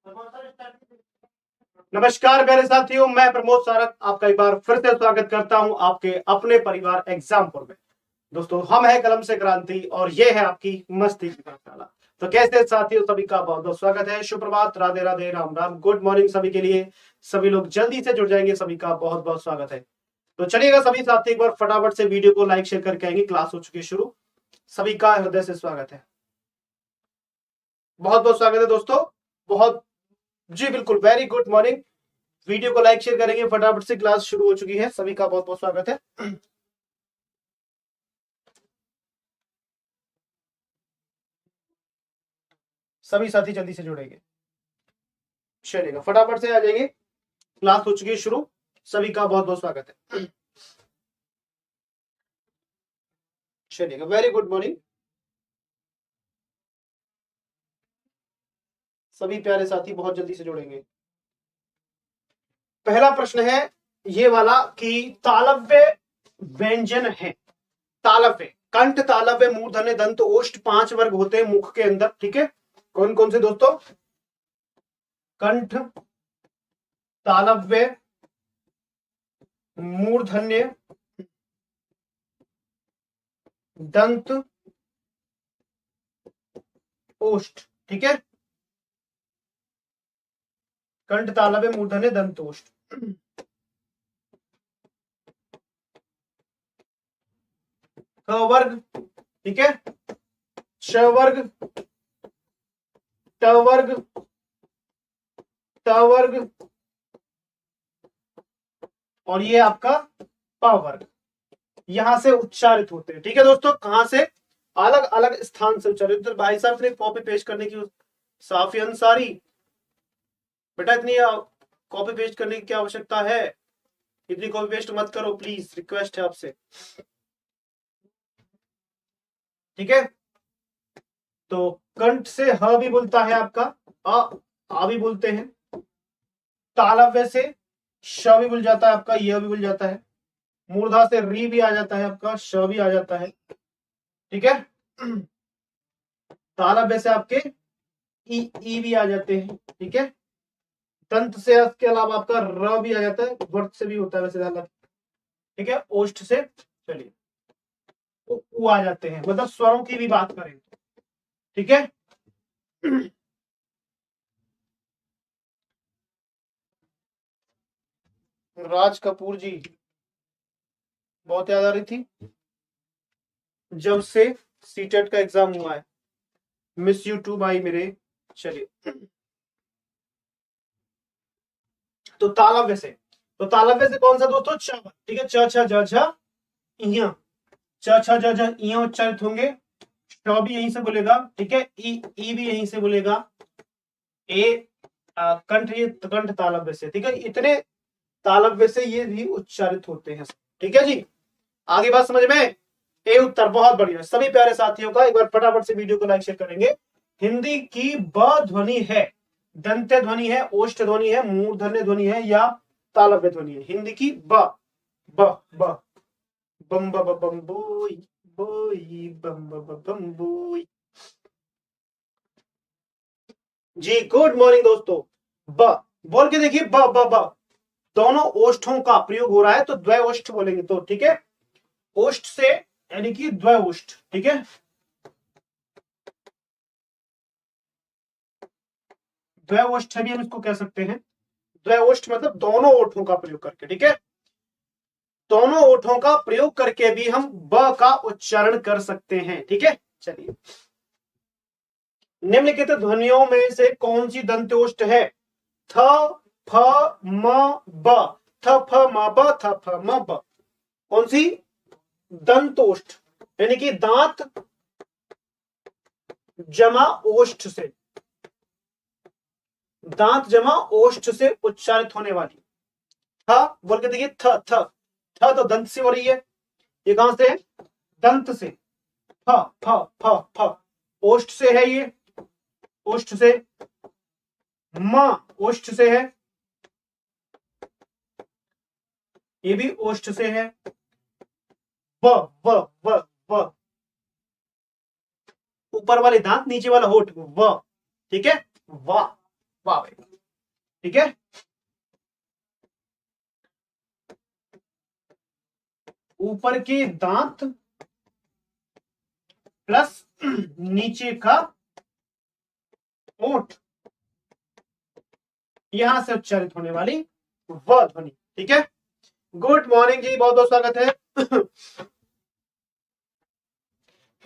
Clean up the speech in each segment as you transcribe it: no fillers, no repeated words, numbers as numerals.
नमस्कार प्यारे साथियों, मैं प्रमोद सारक आपका एक बार फिर से स्वागत करता हूं आपके अपने परिवार एग्जामपुर में। दोस्तों, हम है कलम से क्रांति और ये है आपकी मस्ती की पाठशाला। तो कैसे साथियों, सभी का बहुत बहुत स्वागत है। सुप्रभात, राधे राधे, राम राम, गुड मॉर्निंग सभी के लिए। सभी लोग जल्दी से जुड़ जाएंगे, सभी का बहुत बहुत स्वागत है। तो चलिएगा सभी साथी, एक बार फटाफट से वीडियो को लाइक शेयर करके आएंगे। क्लास हो चुकी है शुरू। सभी का हृदय से स्वागत है, बहुत बहुत स्वागत है दोस्तों। बहुत जी बिल्कुल, वेरी गुड मॉर्निंग। वीडियो को लाइक शेयर करेंगे फटाफट से, क्लास शुरू हो चुकी है। सभी का बहुत बहुत स्वागत है। सभी साथी जल्दी से जुड़ेंगे, चलेगा फटाफट से आ जाएंगे। क्लास हो चुकी है शुरू। सभी का बहुत बहुत स्वागत है। चलिएगा, वेरी गुड मॉर्निंग। सभी प्यारे साथी बहुत जल्दी से जुड़ेंगे। पहला प्रश्न है ये वाला कि तालव्य व्यंजन है। तालव्य, कंठ, तालव्य, मूर्धन्य, दंत, ओष्ठ, 5 वर्ग होते हैं मुख के अंदर। ठीक है, कौन कौन से दोस्तों? कंठ, तालव्य, मूर्धन्य, दंत, ओष्ठ। ठीक है, कंठ, तालव्य, मूर्धन्य, दंत, ओष्ठ। क वर्ग, ठीक है, च वर्ग, ट वर्ग, ट वर्ग और ये आपका प वर्ग यहां से उच्चारित होते हैं। ठीक है दोस्तों, कहां से? अलग अलग स्थान से उच्चारित। तो भाई साहब ने कॉपी पेस्ट करने की, साफी अंसारी बेटा, इतनी कॉपी पेस्ट करने की क्या आवश्यकता है? इतनी कॉपी पेस्ट मत करो प्लीज, रिक्वेस्ट है आपसे। ठीक है, तो कंठ से ह भी बोलता है आपका, आ भी बोलते हैं। तालव्य से श भी बोल जाता है आपका, य भी बोल जाता है। मूर्धा से री भी आ जाता है आपका, श भी आ जाता है। ठीक है, तालव्य से आपके ई भी आ जाते हैं। ठीक है, दंत से इसके अलावा आपका र भी आ जाता है, वर्त से भी होता है वैसे ज्यादा। ठीक है, ओष्ठ से चलिए उ आ जाते हैं, मतलब स्वरों की भी बात करें। ठीक है, राज कपूर जी बहुत याद आ रही थी जब से सीटेट का एग्जाम हुआ है। मिस यू टू भाई मेरे। चलिए, तो तालव्य से, तो तालव्य से कौन सा दोस्तों? च। ठीक है, च छ ज झ इया, च छ ज झ इया उच्चारित होंगे। श भी यहीं से बोलेगा। ठीक है, ई भी यहीं से बोलेगा। ए कंठ, ये कंठ तालव्य से। ठीक है, इतने तालव्य से ये भी उच्चारित होते हैं। ठीक है जी, आगे बात समझ में? ए उत्तर, बहुत बढ़िया। सभी प्यारे साथियों का एक बार फटाफट से वीडियो को लाइक शेयर करेंगे। हिंदी की ब ध्वनि है, दंत्य ध्वनि है, ओष्ठ ध्वनि है, मूर्धन्य ध्वनि है या तालव्य ध्वनि है? हिंदी की ब ब ब बम ब बम बोई बोई बम ब बम बोई। जी गुड मॉर्निंग दोस्तों। ब बोल के देखिए, ब ब ब दोनों ओष्ठों का प्रयोग हो रहा है, तो द्वय ओष्ठ बोलेंगे। तो ठीक है, ओष्ठ से यानी कि द्वय ओष्ठ। ठीक है, द्वय ओष्ठ भी हम इसको कह सकते हैं। द्वय ओष्ठ मतलब दोनों ओठों का प्रयोग करके। ठीक है, दोनों ओठों का प्रयोग करके भी हम ब का उच्चारण कर सकते हैं। ठीक है, चलिए, निम्नलिखित ध्वनियों में से कौन सी दंत्योष्ठ है? थ, फ, म, ब। थ फ म ब, थ फ म ब। कौन सी? दंतोष्ठ, यानी कि दांत जमा ओष्ठ से, दांत जमा ओष्ठ से उच्चारित होने वाली। थ बोल के देखिए, थ थ थ तो दंत से हो रही है, ये कहां से? दंत से। फ फ फ फ ओष्ठ से है, ये ओष्ठ से। म ओष्ठ से है, ये भी ओष्ठ से है। व व व व ऊपर वाले दांत, नीचे वाला होठ, व। ठीक है, वाह। वाह भाई, ठीक है। ऊपर के दांत प्लस नीचे का ओठ, यहां से उच्चारित होने वाली व ध्वनि, ठीक है। गुड मॉर्निंग जी, बहुत बहुत स्वागत है।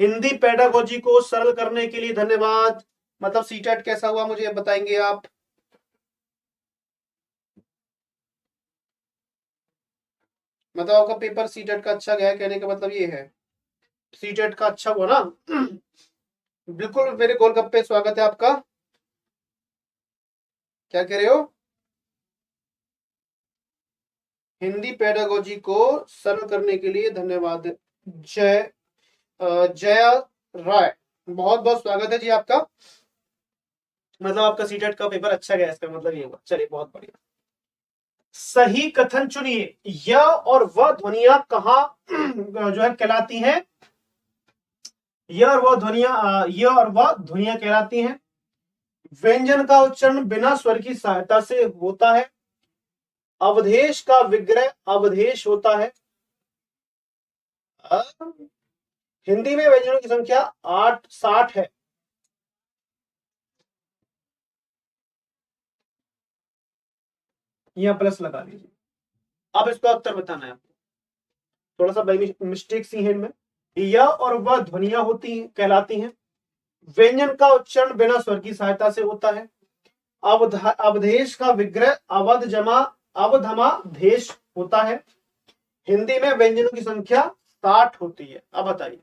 हिंदी पेडागोजी को सरल करने के लिए धन्यवाद। मतलब सीटेट कैसा हुआ मुझे बताएंगे आप? मतलब आपका पेपर सीटेट का अच्छा गया, कहने का मतलब ये है सीटेट का अच्छा हुआ ना। बिल्कुल मेरे गोलगप्पे, स्वागत है आपका। क्या कह रहे हो? हिंदी पेडागोजी को सरल करने के लिए धन्यवाद। जया राय, बहुत बहुत स्वागत है जी आपका। मतलब आपका सीटेट का पेपर अच्छा गया, इसका मतलब ये हुआ। चलिए बहुत बढ़िया। सही कथन चुनिए, य और व ध्वनियां कहां जो है कहलाती हैं? य और व ध्वनियां कहलाती हैं। व्यंजन का उच्चारण बिना स्वर की सहायता से होता है। अवधेश का विग्रह अवधेश होता है। हिंदी में व्यंजनों की संख्या 60 है। यहां प्लस लगा लीजिए। अब इसका उत्तर बताना है आपको। थोड़ा सा मिस्टेक सी है इनमें। य और व ध्वनियां होती हैं, कहलाती हैं। व्यंजन का उच्चारण बिना स्वर की सहायता से होता है। अवधेश का विग्रह अवधमा देश होता है। हिंदी में व्यंजनों की संख्या 60 होती है। अब बताइए।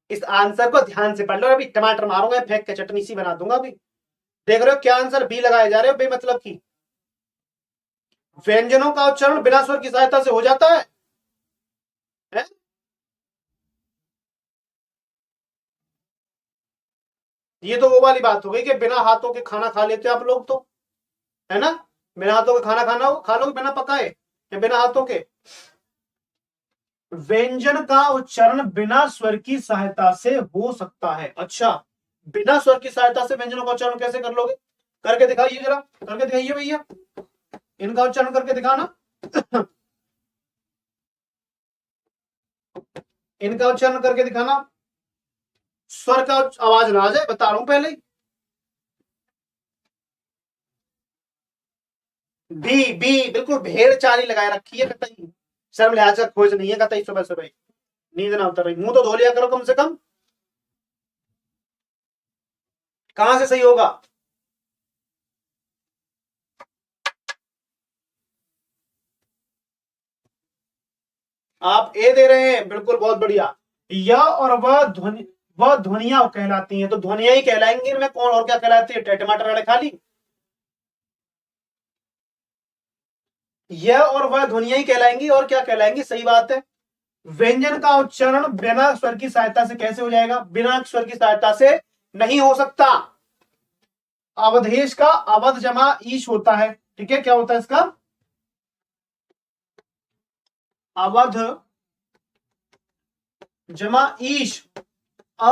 इस आंसर को ध्यान से पढ़ लो। अभी टमाटर मारूंगा, फेंक के चटनी सी बना दूंगा। अभी देख रहे हो क्या आंसर बी लगाए जा रहे हो बेमतलब की। व्यंजनों का उच्चारण बिना स्वर की सहायता से हो जाता है, है? ये तो वो वाली बात हो गई कि बिना हाथों के खाना खा लेते आप लोग, तो है ना। बिना हाथों के खाना खा लोगे बिना पकाए या बिना हाथों के? व्यंजन का उच्चारण बिना स्वर की सहायता से हो सकता है। अच्छा, बिना स्वर की सहायता से व्यंजनों का उच्चारण कैसे कर लोगे? करके दिखाइए जरा, करके दिखाइए भैया, इनका उच्चारण करके दिखाना। इनका उच्चारण करके दिखाना। स्वर का आवाज ना आ जाए, बता रहा हूं पहले ही। बी बी बिल्कुल भेड़ चाली लगाए रखी है कतई। शर्म लिहाज का खोज नहीं है कतई। सुबह सुबह नींद ना उतर रही, मुंह तो धो लिया करो कम से कम। कहां से सही होगा? आप ए दे रहे हैं, बिल्कुल बहुत बढ़िया। य और वह ध्वनियां कहलाती हैं, तो ध्वनियां ही कहलाएंगी इनमें, कौन और क्या कहलाती है? टमाटर वाले खाली। यह और वह ध्वनियां ही कहलाएंगी, और क्या कहलाएंगी? सही बात है। व्यंजन का उच्चारण बिना स्वर की सहायता से कैसे हो जाएगा? बिना स्वर की सहायता से नहीं हो सकता। अवधेश का अवध जमा ईश होता है, ठीक है। क्या होता है इसका? अवध जमा ईश, अ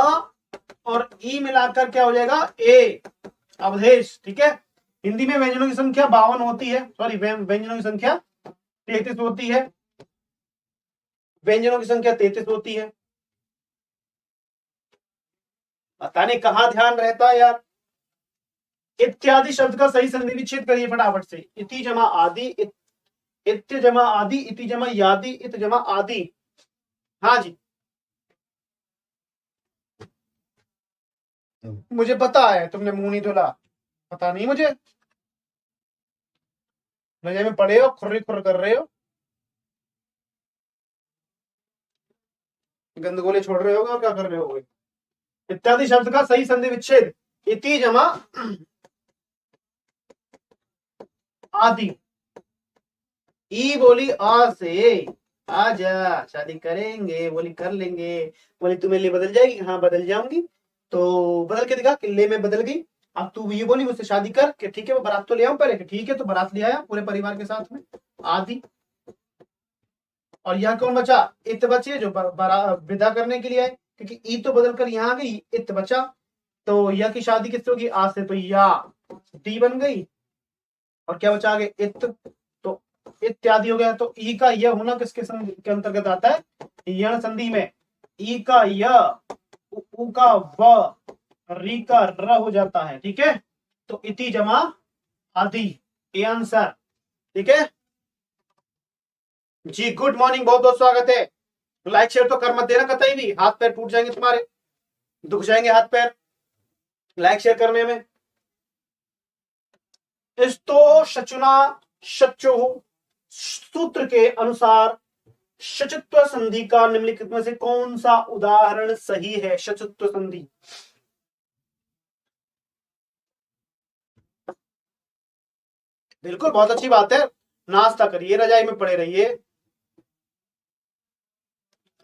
और ई मिलाकर क्या हो जाएगा? ए, अवधेश, ठीक है। हिंदी में व्यंजनों की संख्या 52 होती है। सॉरी, व्यंजनों की संख्या 33 होती है। व्यंजनों की संख्या 33 होती है। पता नहीं कहां ध्यान रहता है यार। इत्यादि शब्द का सही संधि विच्छेद करिए फटाफट से। इति जमा आदि, इत्य जमा आदि, इति जमा यादि, इत जमा आदि। हाँ जी, मुझे पता है तुमने मुंह नहीं धुला। पता नहीं मुझे, नजर में पड़े हो, खुर्री खुर कर रहे हो, गंदगोले छोड़ रहे होगे और क्या कर रहे होगे। इत्यादि शब्द का सही संधि विच्छेद इति जमा आदि। ई बोली आ से आजा शादी करेंगे, बोली कर लेंगे, बोली तुम्हें लिए बदल जाएगी, हाँ बदल जाऊंगी। तो बदल के दिखा, किले में बदल गई। अब तू ये बोली मुझसे शादी कर कि ठीक है, वो बारात तो ले आऊं पहले कि ठीक है, तो बारात ले आया पूरे परिवार के साथ में। आदि और यहाँ कौन बचा, इत बचे जो विदा करने के लिए आए, क्योंकि ई तो बदल कर यहाँ आ गई, इत बचा। तो या की शादी किससे होगी, आ से, तो या डी बन गई और क्या बचा आगे, इत, तो इत्यादि हो गया। तो ई का यह होना किसके संधि के अंतर्गत आता है, यण संधि में। ई का य, उ का व, री का र हो जाता है, ठीक है। तो इति जमा आदि, ये आंसर, ठीक है जी। गुड मॉर्निंग, बहुत बहुत स्वागत है। लाइक शेयर तो कर मत देना कतई भी, हाथ पैर टूट जाएंगे तुम्हारे, दुख जाएंगे हाथ पैर लाइक शेयर करने में। इस्तो शचुना शचो सूत्र के अनुसार शचुत्व संधि का निम्नलिखित में से कौन सा उदाहरण सही है। शचुत्व संधि, बिल्कुल बहुत अच्छी बात है। नाश्ता करिए, रजाई में पड़े रहिए।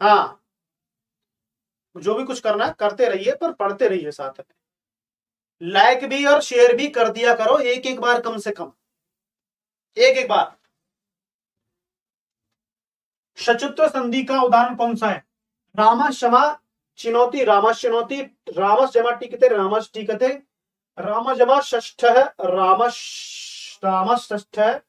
हाँ, जो भी कुछ करना है करते रहिए, पर पढ़ते रहिए साथ में। लाइक भी और शेयर भी कर दिया करो, एक एक बार, कम से कम एक एक बार। शचुत्व संधि का उदाहरण कौन सा है, रामस जमा चिनौती, रामस चिनौती, रामस जमा टिकते, रामस टिकते, राम जमा षष्ठ है, रामस रामस षष्ठ है,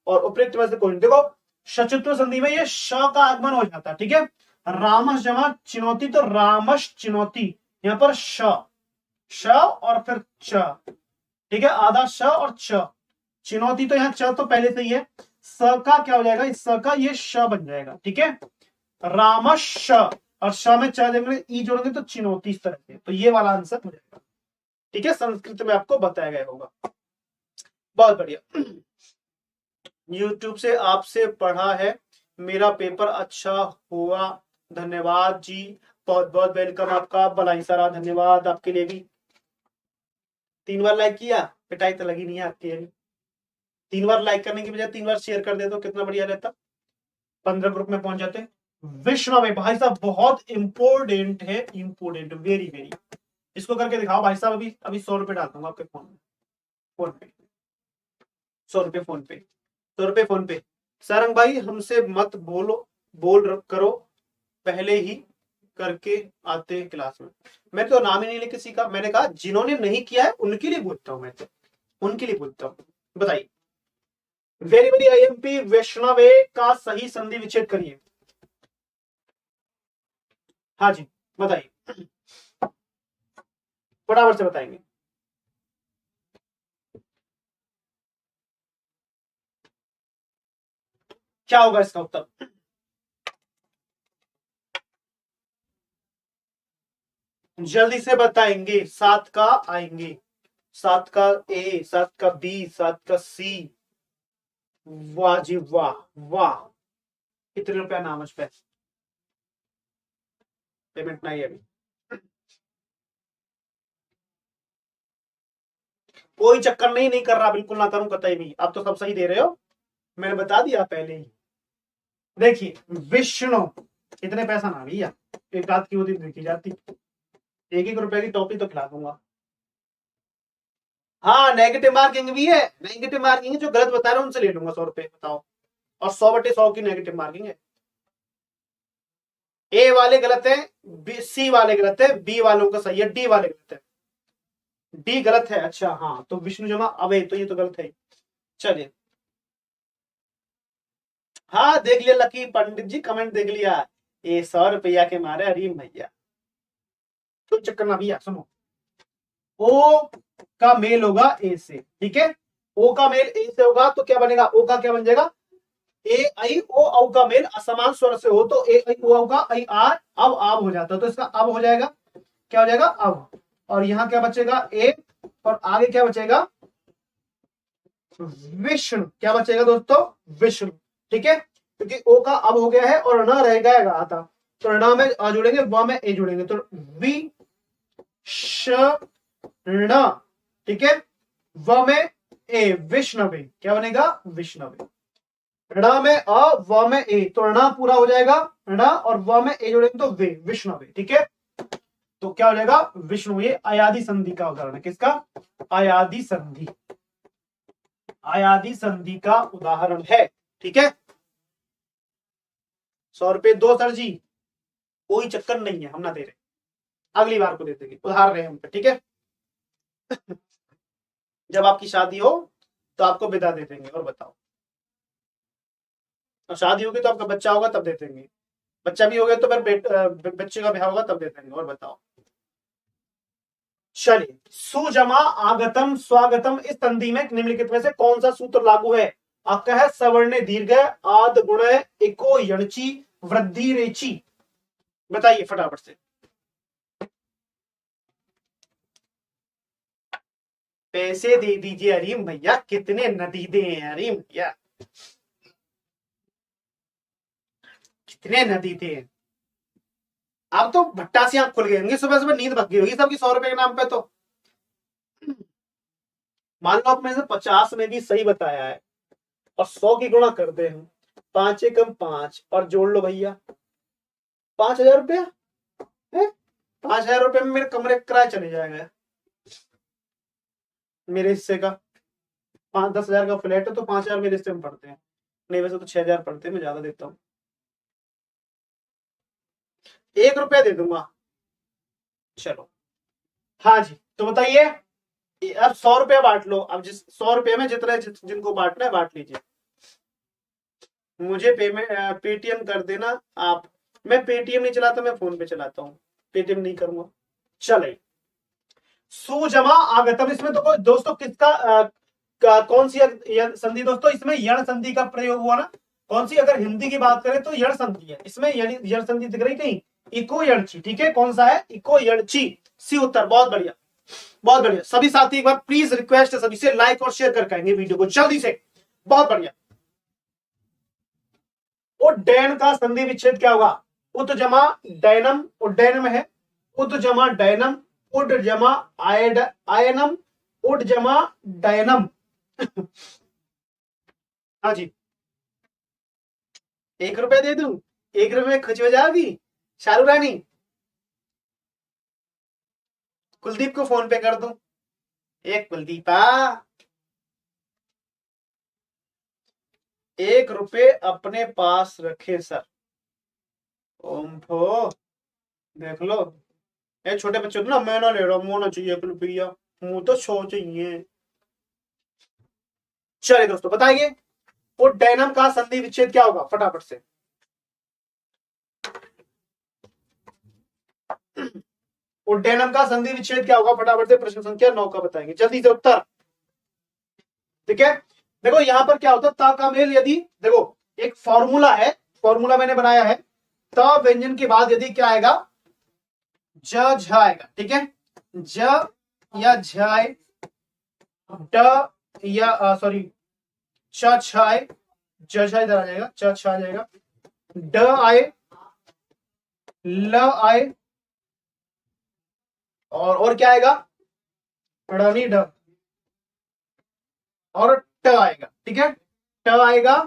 और उपयुक्त में से कोई नहीं। देखो शचुत्व संधि में ये श का आगमन हो जाता है, ठीक है। रामस जमा चिनौती, तो रामस चिनौती, यहां पर श और फिर च, ठीक है, आधा श और च। चिनौती तो यहाँ च तो पहले से ही है, स का क्या हो जाएगा, इस स का ये श बन जाएगा, ठीक है। रामश श, और श में च देंगे, ई जोड़ेंगे तो चिनौती, इस तरह से। तो ये वाला आंसर हो जाएगा, ठीक है। संस्कृत में आपको बताया गया होगा। बहुत बढ़िया। YouTube से आपसे पढ़ा है, मेरा पेपर अच्छा हुआ, धन्यवाद जी, बहुत बहुत वेलकम आपका। बलाई सारा धन्यवाद आपके लिए भी। 3 बार लाइक किया, पिटाई तो लगी नहीं है आपकी। 3 बार लाइक करने की बजाय 3 बार शेयर कर दे तो कितना बढ़िया रहता, 15 ग्रुप में पहुंच जाते। विष्णु भाई साहब बहुत इंपोर्टेंट है, इंपोर्टेंट, वेरी वेरी। इसको करके दिखाओ भाई साहब, अभी अभी 100 रुपए डाल दूंगा आपके फोन में, फोन पे 100 रुपए फोन पे, 100 रुपए फोन पे। सारंग भाई हमसे मत बोल करो, पहले ही करके आते क्लास में। मैं तो नाम ही नहीं ले किसी का, मैंने कहा जिन्होंने नहीं किया है उनके लिए बोलता हूं, मैं तो उनके लिए बोलता हूं। बताइए, वेरी वेरी आईएमपी वैष्णवे का सही संधि विच्छेद करिए। हाँ जी बताइए, फटाफट से बताएंगे। क्या होगा इसका उत्तर, जल्दी से बताएंगे। 7 का आएंगे, 7 का ए, 7 का बी, 7 का सी। वाह जी वाह, वाह। कितने रुपया नाम पे, पेमेंट नहीं है अभी, कोई चक्कर नहीं कर रहा, बिल्कुल ना करूं कतई भी। आप तो सब सही दे रहे हो, मैंने बता दिया पहले ही। देखिए विष्णु, इतने पैसा ना भैया, एक रात की वो दिन देखी जाती, 1-1 रुपए की टॉपी तो खिला दूंगा। हाँ नेगेटिव मार्किंग भी है, नेगेटिव मार्किंग जो गलत बता रहे हो उनसे ले लूंगा 100 रुपए, बताओ। और 100/100 की नेगेटिव मार्किंग है। ए वाले गलत है, सी वाले गलत है, बी वालों का सही है, डी वाले गलत है, डी गलत है। अच्छा हाँ, तो विष्णु जमा अवे, तो ये तो गलत है। चलिए, हाँ देख लिया लकी पंडित जी, कमेंट देख लिया। ये 100 रुपया के मारे अरीम भैया, तो चक्कर ना भैया, सुनो। ओ का मेल होगा ए से, ठीक है। ओ का मेल ए से होगा तो क्या बनेगा, ओ का क्या बन जाएगा, ए आई ओ औ का मेल असमान स्वर से हो तो ए आई ओ औ का आई आर अब आब हो जाता है, तो इसका अब हो जाएगा, क्या हो जाएगा अब। और यहां क्या बचेगा, ए, और आगे क्या बचेगा, विष्णु। क्या बचेगा दोस्तों, विष्णु, ठीक है। क्योंकि ओ का अब हो गया है और न रह गया आता, तो न में आ जुड़ेंगे, व में ए जुड़ेंगे, तो वि श न, ठीक है। व में ए, विष्णवे, क्या बनेगा, विष्णवे। ण में अ, व में ए, तो ण पूरा हो जाएगा, ण और व में ए जोड़ेंगे तो वे, विष्णवे, ठीक है। तो क्या हो जाएगा, विष्णु। ये अयादि संधि का उदाहरण है, किसका, अयादि संधि, अयादि संधि का उदाहरण है, ठीक है। 100 रुपए दो सर जी, कोई चक्कर नहीं है, हम ना दे रहे, अगली बार को दे देंगे, उधार रहे हम पे, ठीक है। जब आपकी शादी हो तो आपको विदा दे देंगे। और बताओ, और शादी होगी तो आपका बच्चा होगा तब दे देंगे, बच्चा भी हो गया तो फिर बच्चे का ब्याह होगा तब दे देंगे। और बताओ, चलिए, सुजमा आगतम स्वागतम, इस संधि में निम्नलिखित में से कौन सा सूत्र लागू है? आपका है सवर्ण दीर्घ आद गुण इको यणची वृद्धि रेची, बताइए फटाफट से। पैसे दे दीजिए अरीम भैया, कितने नतीजे हैं अरीम भैया, कितने नतीजे हैं। अब तो भट्टा से आंख खुल गई होंगी, सुबह सुबह नींद भग गई होगी सबकी 100 रुपए के नाम पे। तो मान लो आपने 50 में भी सही बताया है और 100 की गुणा कर दे हम, 5 एकम 5 और जोड़ लो भैया 5,000 रुपया है। 5,000 रुपये में मेरे कमरे का किराया चले जाएगा, मेरे हिस्से का 5-10 हजार का फ्लैट है तो 5,000 मेरे हिस्से में पड़ते हैं, नहीं वैसे तो 6,000 पड़ते हैं, मैं ज्यादा देता हूँ, 1 रुपया दे दूंगा। चलो हाँ जी, तो बताइए अब 100 रुपया बांट लो, अब जिस 100 रुपये में जितने जिनको बांटना है बांट लीजिए, मुझे पेमेंट पेटीएम कर देना आप, मैं पेटीएम नहीं चलाता, मैं फोन पे चलाता हूँ, पेटीएम नहीं करूंगा। चलिए, सुजमा आगतम, इसमें तो दोस्तों किसका कौन सी संधि दोस्तों, इसमें यण संधि का प्रयोग हुआ ना, कौन सी, अगर हिंदी की बात करें तो यण संधि है, इसमें यण संधि दिख रही कहीं, इको यणची, ठीक है, कौन सा है, इको यणची, सी उत्तर। बहुत बढ़िया, बहुत बढ़िया। सभी साथी एक बार प्लीज रिक्वेस्ट है सभी से लाइक और शेयर करके आएंगे वीडियो को जल्दी से, बहुत बढ़िया। उड्डयन का संधि विच्छेद क्या होगा? उत जमा डैनम, उड्डयनम है, उत जमा डैनम, उड जमा आयनम, उड जमा डैनम। हाँ जी, 1 रुपया दे दूं, 1 रुपये में खुश हो जाओगी शाहरुख रानी, कुलदीप को फोन पे कर दूं, एक कुलदीपा 1 रुपये अपने पास रखे सर। ओम भो, देख लो, ये छोटे बच्चों को ना, मैं ना ले रहा हूं, मुंह ना चाहिए 1 रुपया, मुंह तो 100 चाहिए। चलिए दोस्तों बताइए, उड्डयनम का संधि विच्छेद क्या होगा फटाफट से। उड्डयनम का संधि विच्छेद क्या होगा फटाफट से, प्रश्न संख्या 9 का बताएंगे जल्दी से उत्तर, ठीक है। देखो यहां पर क्या होता है, ता का मेल, यदि देखो एक फॉर्मूला है, फॉर्मूला मैंने बनाया है, त व्यंजन के बाद यदि क्या आएगा, ज झ आएगा, ठीक है, ज या झ आए, ड या सॉरी च छ आए, ज झ इधर आ जाएगा, च छ आ जाएगा, ड आए, ल आए, और क्या आएगा, ड़नी ड, और ट आएगा, ठीक है, ट आएगा,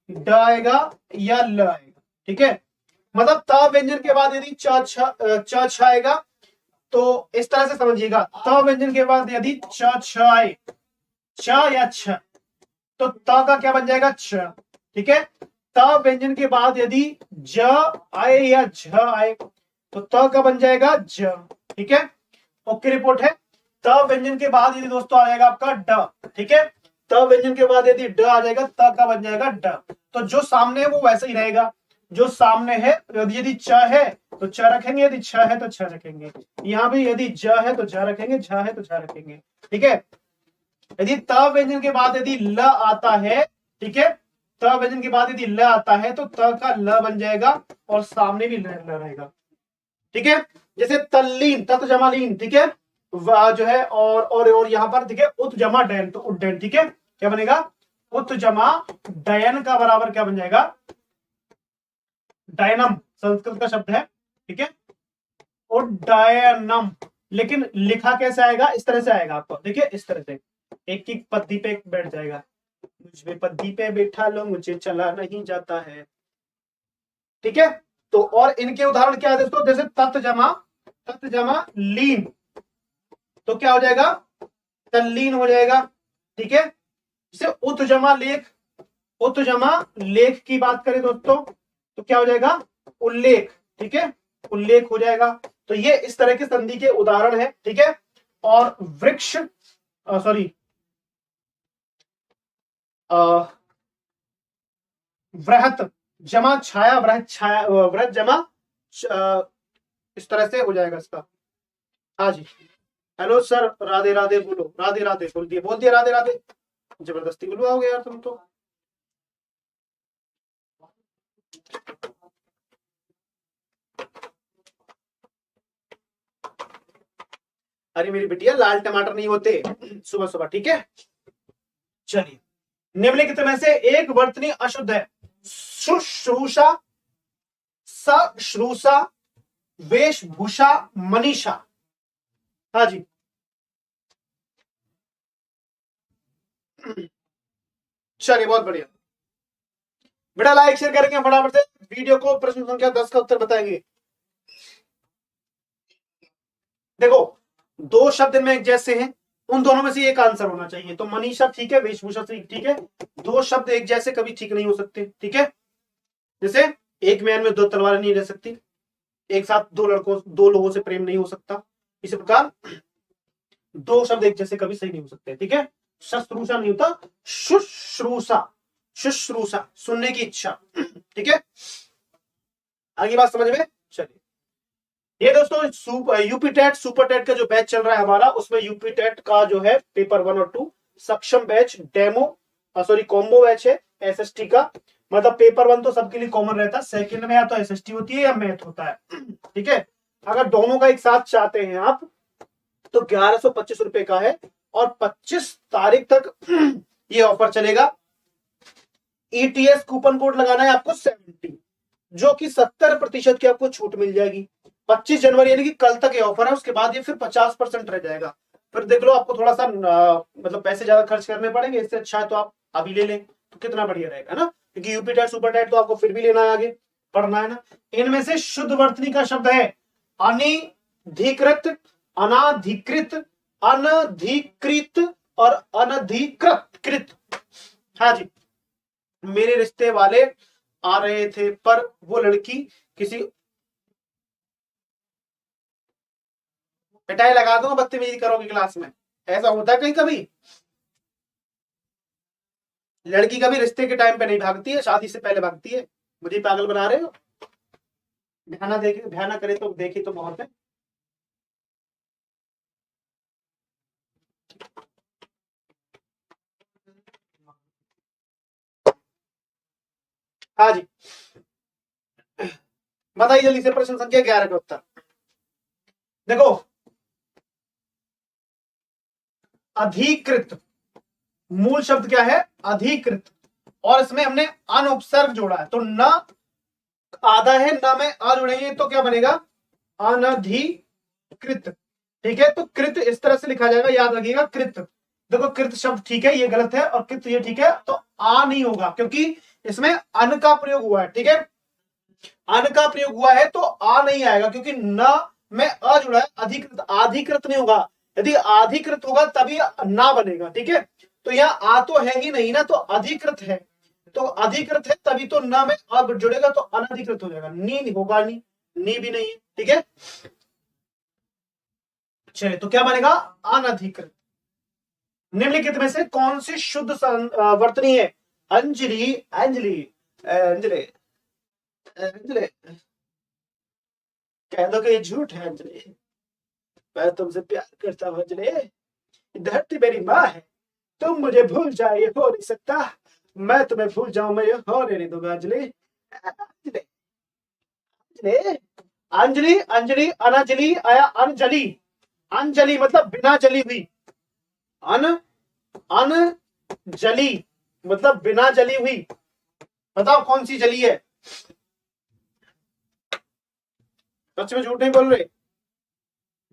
ड आएगा या ल आएगा, ठीक है। मतलब त व्यंजन के बाद यदि च छ आएगा तो इस तरह से समझिएगा, त व्यंजन के बाद यदि च छ आए, च या छ, तो त का क्या बन जाएगा, छ, ठीक है। त व्यंजन के बाद यदि ज आए या झ आए तो त का बन जाएगा ज, ठीक है, ओके रिपोर्ट है। त व्यंजन के बाद यदि दोस्तों आ जाएगा आपका ड, ठीक है, त व्यंजन के बाद यदि ड आ जाएगा, त का बन जाएगा ड, तो जो सामने है वो वैसे ही रहेगा, जो सामने है, यदि च है तो च रखेंगे, यदि छ है तो छ रखेंगे, यहां भी यदि ज है तो ज रखेंगे, झ है तो झ रखेंगे, ठीक है। यदि त व्यंजन के बाद यदि ल आता है, ठीक है, त व्यंजन के बाद यदि ल आता है तो त का ल बन जाएगा और सामने भी ल रहेगा, ठीक है। जैसे तल्लीन, तत् जमा लीन, ठीक है, जो है, और यहां पर ठीक है उत जमा डयन, तो उड्डयन, ठीक है, क्या बनेगा, उत जमा डयन का बराबर क्या बन जाएगा, डायनम, संस्कृत का शब्द है, ठीक है, उड्डयनम। लेकिन लिखा कैसे आएगा, इस तरह से आएगा आपको, देखिए इस तरह से, एक एक पद्दी पे बैठ जाएगा, मुझ पे पद्दी पे बैठा लो, मुझे चला नहीं जाता है, ठीक है। तो और इनके उदाहरण क्या है दोस्तों, जैसे तत् जमा लीन, तो क्या हो जाएगा, तल्लीन हो जाएगा, ठीक है। जैसे उत जमा लेख की बात करें दोस्तों, तो क्या हो जाएगा, उल्लेख, ठीक है, उल्लेख हो जाएगा। तो ये इस तरह के संधि के उदाहरण है, ठीक है। और वृक्ष, सॉरी, वृहत जमा छाया, वृहत छाया, वृहत जमा इस तरह से हो जाएगा इसका। हाँ जी, हेलो सर, राधे राधे बोलो, राधे राधे बोल दिया राधे राधे। जबरदस्ती बुलवाओगे यार तुम तो। अरे मेरी बिटिया, लाल टमाटर नहीं होते सुबह सुबह, ठीक है। चलिए, निम्नलिखित में से एक वर्तनी अशुद्ध है। शुश्रूषा, सश्रूषा, वेशभूषा, मनीषा। हाँ जी, चलिए बहुत बढ़िया बेटा, लाइक शेयर करेंगे फटाफट से वीडियो को। प्रश्न संख्या 10 का उत्तर बताएंगे। देखो, दो शब्द में एक जैसे हैं, उन दोनों में से एक आंसर होना चाहिए। तो मनीषा ठीक है, वेशभूषा ठीक है। दो शब्द एक जैसे कभी ठीक नहीं हो सकते, ठीक है। जैसे एक मैन में दो तलवारें नहीं रह सकती, एक साथ दो लोगों से प्रेम नहीं हो सकता। इसी प्रकार दो शब्द एक जैसे कभी सही नहीं हो सकते, ठीक है। शस्त्रूषा नहीं होता, शुश्रूषा, शुश्रूषा सुनने की इच्छा, ठीक है। आगे बात समझ में। चलिए, ये दोस्तों यूपी टेट सुपर टेट का जो बैच चल रहा है हमारा, उसमें यूपी टेट का जो है पेपर 1 और 2 सक्षम batch, demo sorry combo batch है एसएसटी का। मतलब पेपर 1 तो सबके लिए कॉमन रहता है, सेकंड में या तो एसएसटी होती है या मैथ होता है, ठीक है। अगर दोनों का एक साथ चाहते हैं आप, तो 1125 रुपए का है, और 25 तारीख तक ये ऑफर चलेगा। ईटीएस कूपन कोड लगाना है आपको 70, जो कि 70% की आपको छूट मिल जाएगी। 25 जनवरी यानी कि कल तक ये ऑफर है, उसके बाद ये फिर 50% रह जाएगा। फिर देख लो, आपको थोड़ा सा मतलब पैसे ज्यादा खर्च करने पड़ेंगे, इससे अच्छा है तो आप अभी ले लें, तो कितना बढ़िया रहेगा ना। क्योंकि यूपी टेट सुपर टेट तो आपको फिर भी लेना है, आगे पढ़ना है ना। इनमें से शुद्ध वर्तनी का शब्द है अनिधिकृत, अनाधिकृत, अनधिकृत और अनधिकृत कृत। हाँ जी, मेरे रिश्ते वाले आ रहे थे पर वो लड़की किसी, पिटाई लगा दूंगा बदतमीजी करोगे क्लास में। ऐसा होता है कहीं कभी, लड़की कभी रिश्ते के टाइम पे नहीं भागती है, शादी से पहले भागती है। मुझे पागल बना रहे हो। ध्यान ना करे तो देखी तो बहुत है। हाँ जी, बताइए जल्दी से प्रश्न संख्या 11 का उत्तर। देखो, अधिकृत मूल शब्द क्या है, अधिकृत, और इसमें हमने अनुपसर्ग जोड़ा है, तो न आधा है, न में आ जुड़ेंगे तो क्या बनेगा, अनधिकृत, ठीक है। तो कृत इस तरह से लिखा जाएगा, याद रखिएगा कृत। देखो, कृत शब्द ठीक है, ये गलत है, और कृत ये ठीक है, तो आ नहीं होगा क्योंकि इसमें अन का प्रयोग हुआ है, ठीक है। अन का प्रयोग हुआ है तो आ नहीं आएगा, क्योंकि न में अ जुड़ा है। अधिकृत, अधिकृत नहीं होगा। यदि अधिकृत होगा तभी ना बनेगा, ठीक है। तो यहाँ आ तो है ही नहीं ना, तो अधिकृत है, तो अधिकृत है तभी तो न में अ जुड़ेगा, तो अनधिकृत हो जाएगा। नी होगा नहीं, नी भी नहीं है, ठीक है। चलिए, तो क्या बनेगा, अनधिकृत। निम्नलिखित में से कौन सी शुद्ध वर्तनी है। अंजलि, अंजलि, अंजलि, अंजलि, कह दो कि ये झूठ है अंजलि, मैं तुमसे प्यार करता हूं अंजलि, धरती मेरी माँ है, तुम मुझे भूल जाए ये हो नहीं सकता, मैं तुम्हें भूल जाऊं मैं ये होने नहीं दूंगा अंजलि। अंजलि, अंजलि, अंजलि, अंजलि, अनजलि आया अंजलि। अंजलि मतलब बिना जली हुई, अन अनजली मतलब बिना जली हुई। बताओ कौन सी जली है, सच में झूठ नहीं बोल रहे।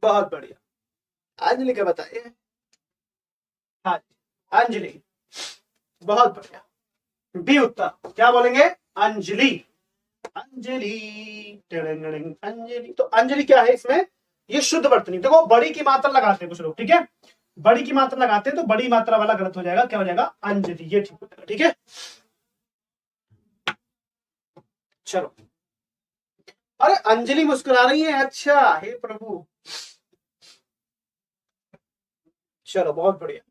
बहुत बढ़िया, अंजलि क्या बताइए। हाँ, अंजलि, बहुत बढ़िया। बी उत्तर क्या बोलेंगे, अंजलि, अंजलि, अंजलि। तो अंजलि क्या है इसमें, ये शुद्ध वर्तनी। देखो, बड़ी की मात्रा लगाते हैं कुछ लोग, ठीक है, बड़ी की मात्रा लगाते हैं तो बड़ी मात्रा वाला गलत हो जाएगा, क्या हो जाएगा, अंजलि, ये ठीक हो जाएगा, ठीक है। चलो, अरे अंजलि मुस्कुरा रही है, अच्छा, हे प्रभु। चलो बहुत बढ़िया।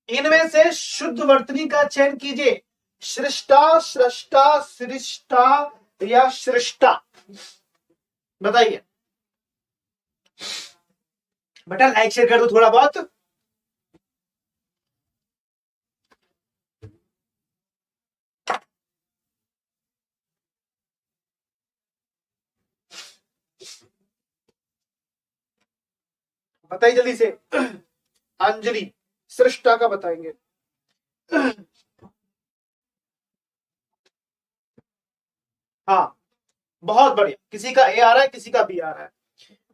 इनमें से शुद्ध वर्तनी का चयन कीजिए। सृष्टा, सृष्टा, सृष्टा या सृष्टा, बताइए बेटा। लाइक शेयर कर दो थोड़ा बहुत। बताइए जल्दी से। अंजलि सृष्टा का बताएंगे। हाँ, बहुत बढ़िया। किसी का ए आ रहा है, किसी का बी आ रहा है।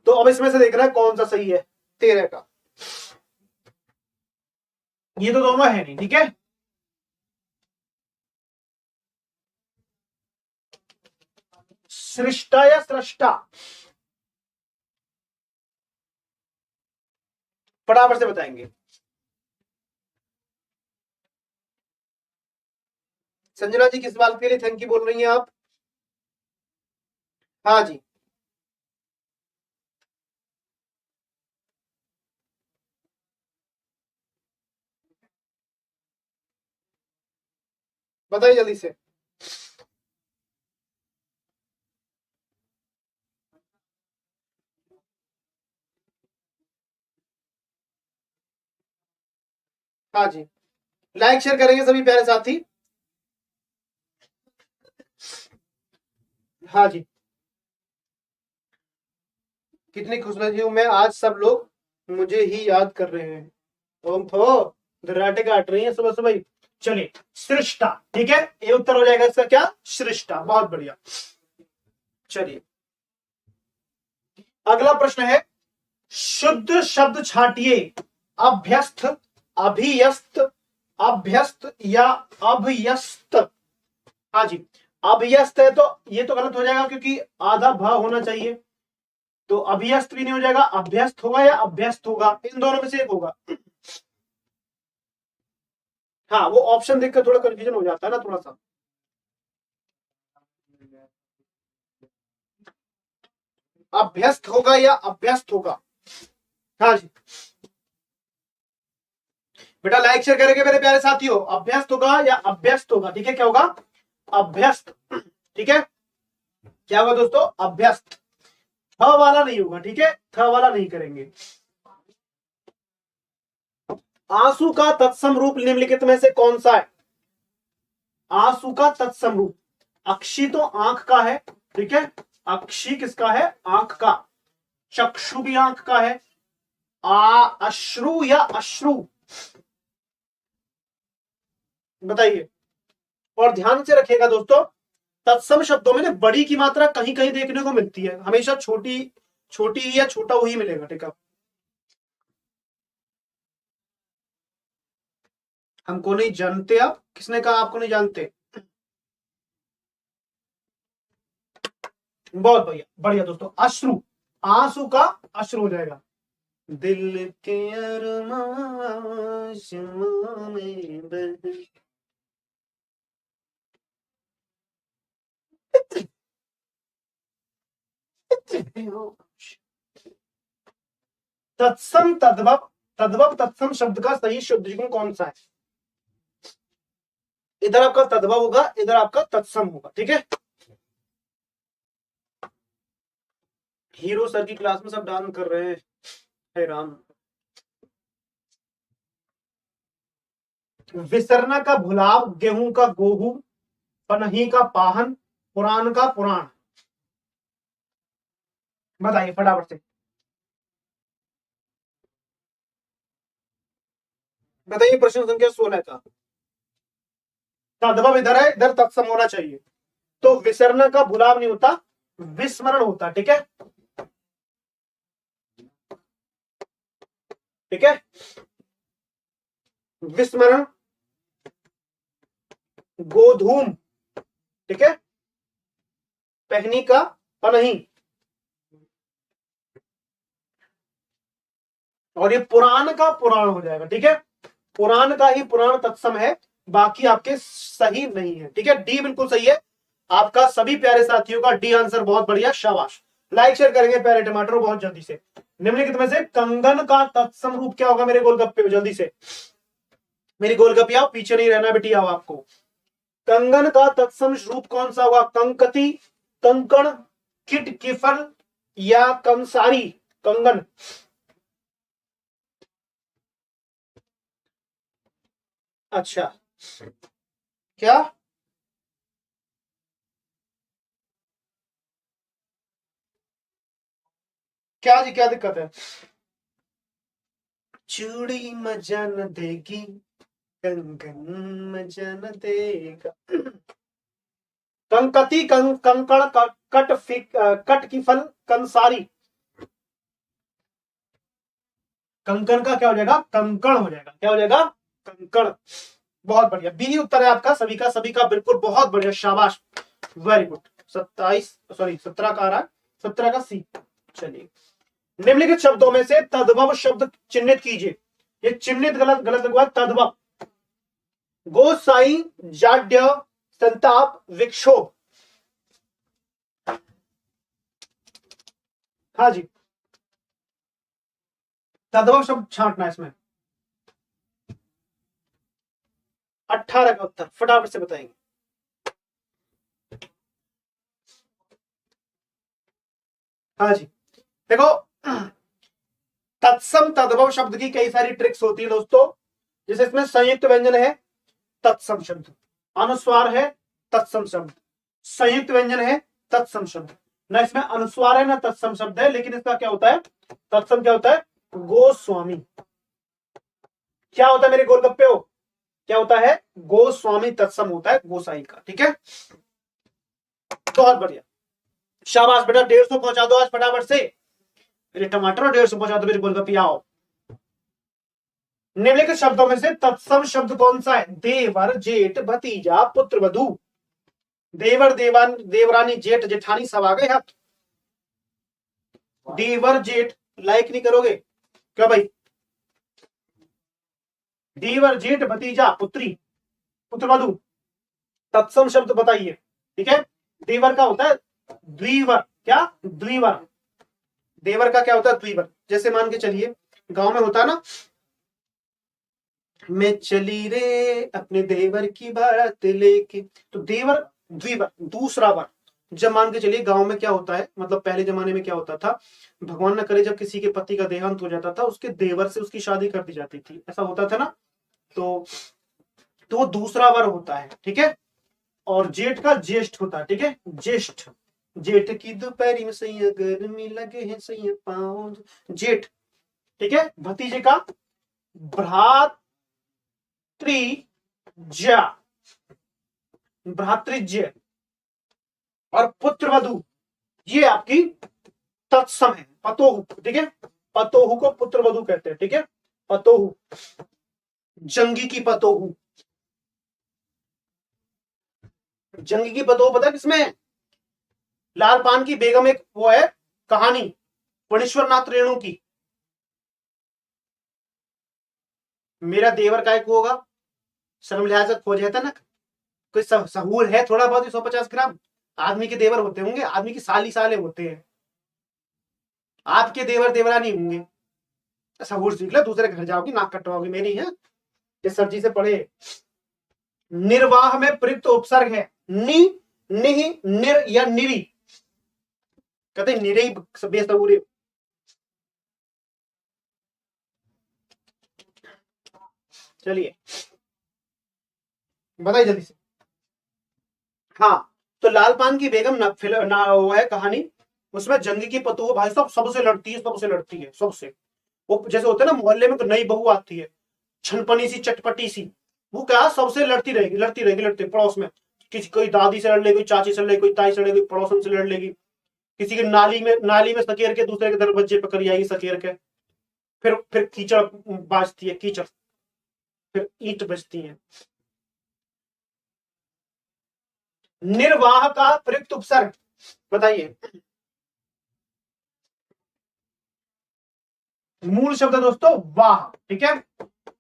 तो अब इसमें से देखना है कौन सा सही है। 13 का, ये तो दोनों है नहीं, ठीक है। सृष्टा या सृष्टा, फटाफट से बताएंगे। संजना जी किस बात के लिए थैंक यू बोल रही हैं आप? हाँ जी, बताइए जल्दी से। हाँ जी, लाइक शेयर करेंगे सभी प्यारे साथी। हाँ जी, कितनी खुशनसीब हूं मैं, आज सब लोग मुझे ही याद कर रहे हैं। ओम थो दर्राटे काट रही है सुबह सुबह। चलिए, सृष्टा, ठीक है, ये उत्तर हो जाएगा इसका क्या? सृष्टा, बहुत बढ़िया। चलिए, अगला प्रश्न है, शुद्ध शब्द छाटिए। अभ्यस्त, अभियस्त, अभ्यस्त या अभयस्त। हाँ जी, अभयस्त है तो ये तो गलत हो जाएगा क्योंकि आधा भ होना चाहिए। तो अभ्यस्त भी नहीं हो जाएगा, अभ्यस्त होगा या अभ्यस्त होगा, इन दोनों में से एक होगा। हाँ, वो ऑप्शन देखकर थोड़ा कंफ्यूजन हो जाता है ना थोड़ा सा। अभ्यस्त होगा या अभ्यस्त होगा। हाँ जी बेटा, लाइक शेयर करेंगे मेरे प्यारे साथियों। अभ्यस्त होगा या अभ्यस्त होगा, ठीक है, क्या होगा? अभ्यस्त, ठीक है। क्या होगा दोस्तों? अभ्यस्त। थ वाला नहीं होगा, ठीक है, थ वाला नहीं करेंगे। आंसू का तत्सम रूप निम्नलिखित में से कौन सा है? आंसू का तत्सम रूप, अक्षी तो आंख का है, ठीक है, अक्षी किसका है? आंख का। चक्षु भी आंख का है। अश्रु या अश्रु, बताइए। और ध्यान से रखिएगा दोस्तों, तत्सम शब्दों में ना बड़ी की मात्रा कहीं कहीं देखने को मिलती है, हमेशा छोटी छोटी या छोटा वही मिलेगा, ठीक है। हमको नहीं जानते आप, किसने कहा आपको नहीं जानते? बहुत बढ़िया, बढ़िया दोस्तों, अश्रु, आंसू का अश्रु हो जाएगा। दिल के अरमां में बह। तत्सम तद्भव, तद्भव तत्सम शब्द का सही शुद्ध युग्म कौन सा है? इधर आपका तद्भव होगा, इधर आपका तत्सम होगा, ठीक है। हीरो सर की क्लास में सब डांस कर रहे हैं, हे राम। विसरना का भुलाव, गेहूं का गोहू, पनही का पाहन, पुराण का पुराण, बताइए फटाफट से। बताइए, प्रश्न संख्या 16 का तद्भव इधर है, इधर तत्सम होना चाहिए। तो विसरना का भुलाव नहीं होता, विस्मरण होता, ठीक है, ठीक है। विस्मरण, गोधूम, ठीक है, पहनी का पनही, और ये पुराण का पुराण हो जाएगा, ठीक है। पुराण का ही पुराण तत्सम है, बाकी आपके सही नहीं है, ठीक है। डी बिल्कुल सही है, आपका सभी प्यारे साथियों का डी आंसर बहुत बढ़िया, शाबाश। लाइक शेयर करेंगे प्यारे टमाटर बहुत जल्दी से। निम्नलिखित में से कंगन का तत्सम रूप क्या होगा मेरे गोलगप्पे, जल्दी से मेरी गोलगप्पे आओ, पीछे नहीं रहना बेटी, आओ आपको। कंगन का तत्सम रूप कौन सा होगा? कंकती, कंकण, किट किफल या कंसारी? कंगन, अच्छा क्या क्या जी, क्या दिक्कत है? चूड़ी मजा न देगी, कंगन मजा न देगा। कंकती, कंकण, कट की फल, कंसारी। कंकण का क्या हो जाएगा? कंकण हो जाएगा। क्या हो जाएगा? कंकण। बहुत बढ़िया, बी उत्तर है आपका सभी का बिल्कुल, बहुत बढ़िया, शाबाश, वेरी गुड। 27 सॉरी 17 का आ रहा है, 17 का सी। चलिए, निम्नलिखित शब्दों में से तद्भव शब्द चिन्हित कीजिए। ये चिन्हित गलत गलत हुआ, तद्भव। गोसाई, जाड्य, संताप, विक्षोभ। हाँ जी, तद्भव शब्द छांटना है इसमें। 18 का उत्तर फटाफट से बताएंगे। हाँ जी, देखो, तत्सम तद्भव शब्द की कई सारी ट्रिक्स होती है दोस्तों। जैसे इसमें संयुक्त व्यंजन है, तत्सम शब्द, अनुस्वार है, तत्सम शब्द, संयुक्त व्यंजन है, तत्सम शब्द। ना इसमें अनुस्वार है ना तत्सम शब्द है, लेकिन इसका क्या होता है? तत्सम क्या होता है? गोस्वामी। क्या होता है मेरे गोलगप्पे हो? क्या होता है? गोस्वामी तत्सम होता है गोसाई का। ठीक है, बहुत बढ़िया, शाबाश बेटा। 150 पहुंचा दो आज फटाफट से मेरे टमाटर, 150 पहुंचा दो मेरे गोलगप्पे। आओ, निम्नलिखित शब्दों में से तत्सम शब्द कौन सा है? देवर, जेठ, भतीजा, पुत्र वधू। देवर, देवान, देवरानी, जेठ, जेठानी, सब आ गए हाथ। देवर, जेठ, लाइक नहीं करोगे क्या भाई? देवर, जेठ, भतीजा, पुत्री, पुत्र वधू, तत्सम शब्द बताइए। ठीक है, देवर का होता है द्विवर। क्या? द्विवर। देवर का क्या होता है? द्विवर। जैसे मान के चलिए, गांव में होता है ना, मैं चली रे अपने देवर की बारात लेके, तो देवर द्विवर, दूसरा वर। जब मान के चलिए गांव में क्या होता है, मतलब पहले जमाने में क्या होता था, भगवान न करे जब किसी के पति का देहांत हो जाता था, उसके देवर से उसकी शादी कर दी जाती थी, ऐसा होता था ना। तो वो दूसरा वर होता है। ठीक है, और जेठ का ज्येष्ठ होता है। ठीक है, ज्येष्ठ, जेठ की दोपहरी में सैया गर्मी लगे है सैया पाँव, जेठ। ठीक है, भतीजे का भ्रातृजा, भ्रातृज्य, और पुत्र वधु, ये आपकी तत्सम है। पतोहु, ठीक है, पतोहु को पुत्र वधु कहते हैं। ठीक है, पतोहु, जंगी की पतोहु। जंगी की पतोहु पता है किसमें? लाल पान की बेगम, एक वो है कहानी, फणीश्वर नाथ रेणु की। मेरा देवर काय को होगा, शर्म लिहाज खोज है ना, कोई सहूर है थोड़ा बहुत, 150 ग्राम। आदमी के देवर होते होंगे, आदमी की साली साले होते हैं, आपके देवर देवरानी होंगे। सहूर सीख लो, दूसरे घर जाओगी नाक कटवाओगी, मेरी है ये सब्जी से पढ़े। निर्वाह में प्रयुक्त उपसर्ग है नि, निह, निर या निरी। कहते निरे बेसहूरे। चलिए बताइए जल्दी से। हाँ, तो लाल पान की बेगम वो है कहानी, उसमें जंगी की पतोह भाई साहब सबसे लड़ती है, सबसे लड़ती है सबसे। वो जैसे होता है ना मोहल्ले में, तो नई बहू आती है, छनपनी सी, चटपटी सी, वो क्या सबसे लड़ती रहेगी, लड़ती रहेगी, लड़ती पड़ोस में। किसी कोई दादी से लड़ लेगी, कोई चाची से लड़ लेगी, कोई ताई से लड़ लेगी, पड़ोसन से लड़ लेगी। किसी की नाली में सकेर के दूसरे के दरवाजे पर करी आएगी सकेर के। फिर कीचड़ बाजती है, कीचड़, फिर ईंट बजती है। निर्वाह का प्रयुक्त उपसर्ग बताइए। मूल शब्द है दोस्तों वाह। ठीक है,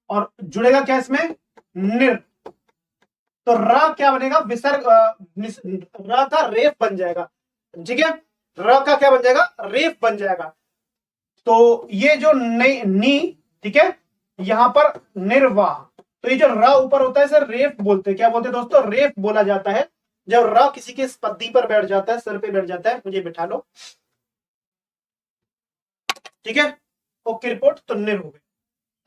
और जुड़ेगा क्या इसमें? निर। तो र क्या बनेगा, विसर्ग, र का रेफ बन जाएगा, ठीक है, र का क्या बन जाएगा, रेफ बन जाएगा। तो ये जो नी, ठीक है, यहां पर निर्वाह, तो ये जो र ऊपर होता है सर रेफ बोलते हैं, क्या बोलते हैं दोस्तों, रेफ बोला जाता है। जब र किसी के पद्दी पर बैठ जाता है, सर पे बैठ जाता है, मुझे बिठा लो, ठीक है, ओके रिपोर्ट, तो निर हो गए।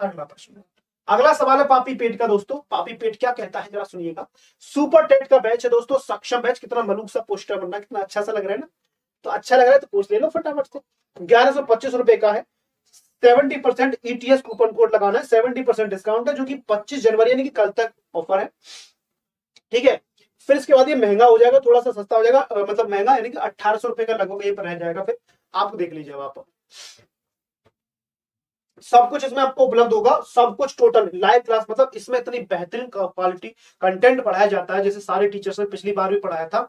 अगला प्रश्न, अगला सवाल है पापी पेट का दोस्तों। पापी पेट क्या कहता है जरा सुनिएगा। सुपर टेट का बैच है दोस्तों, सक्षम बैच, कितना मलूक सा पोस्टर बनना, कितना अच्छा सा लग रहा है ना, तो अच्छा लग रहा है तो पूछ ले लो फटाफट से। 1125 रुपए का है, 70% ETS कूपन कोड लगाना है, 70% डिस्काउंट है, जो कि 25 जनवरी यानी कि कल तक ऑफर है, ठीक है। फिर इसके बाद ये महंगा हो जाएगा, थोड़ा सा सस्ता हो जाएगा, मतलब महंगा यानी कि 1800 रुपए का लगभग ये पर रह जाएगा। फिर आप देख लीजिए, आप सब कुछ इसमें आपको उपलब्ध होगा, सब कुछ टोटल लाइव क्लास, मतलब इसमें इतनी बेहतरीन क्वालिटी कंटेंट पढ़ाया जाता है, जैसे सारे टीचर्स ने पिछली बार भी पढ़ाया था,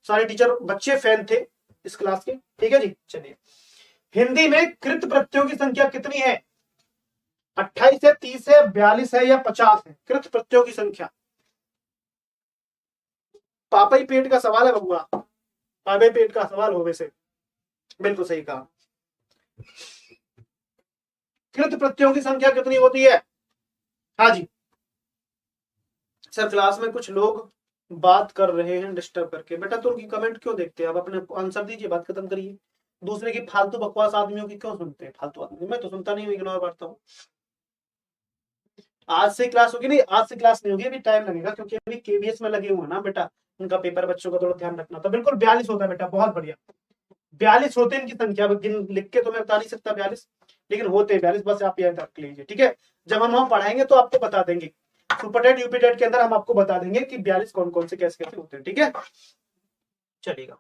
सारे टीचर बच्चे फैन थे इस क्लास के, ठीक है जी। चलिए, हिंदी में कृत प्रत्ययों की संख्या कितनी है, 28 है, 30 है, 42 है या 50 है, कृत प्रत्ययों की संख्या। पापा ही पेट का सवाल है बबुआ, पापा ही पेट का सवाल हो, वैसे बिल्कुल सही कहा। कृत प्रत्ययों की संख्या कितनी होती है, हाँ जी सर। क्लास में कुछ लोग बात कर रहे हैं डिस्टर्ब करके, बेटा तो उनकी कमेंट क्यों देखते हैं, आप अपने आंसर दीजिए, बात खत्म करिए। दूसरे की फालतू बकवास आदमियों की क्यों सुनते हैं, फालतू आदमी, मैं तो सुनता नहीं हूँ, इग्नोर करता हूँ। आज से क्लास होगी नहीं, आज से क्लास नहीं होगी, अभी टाइम लगेगा, क्योंकि अभी KVS में लगे हुए ना बेटा, उनका पेपर, बच्चों का थोड़ा ध्यान रखना। तो बिल्कुल 42 होता है बेटा, बहुत बढ़िया, 42 होते हैं इनकी संख्या, लिख के तो मैं बता नहीं सकता 42, लेकिन होते हैं 42, बस आप याद रख लीजिए, ठीक है। जब हम वहां पढ़ाएंगे तो आपको बता देंगे, सुपरटेट यूपीटेट के अंदर हम आपको बता देंगे कि 42 कौन कौन से कैसे कैसे होते हैं, ठीक है। चलेगा,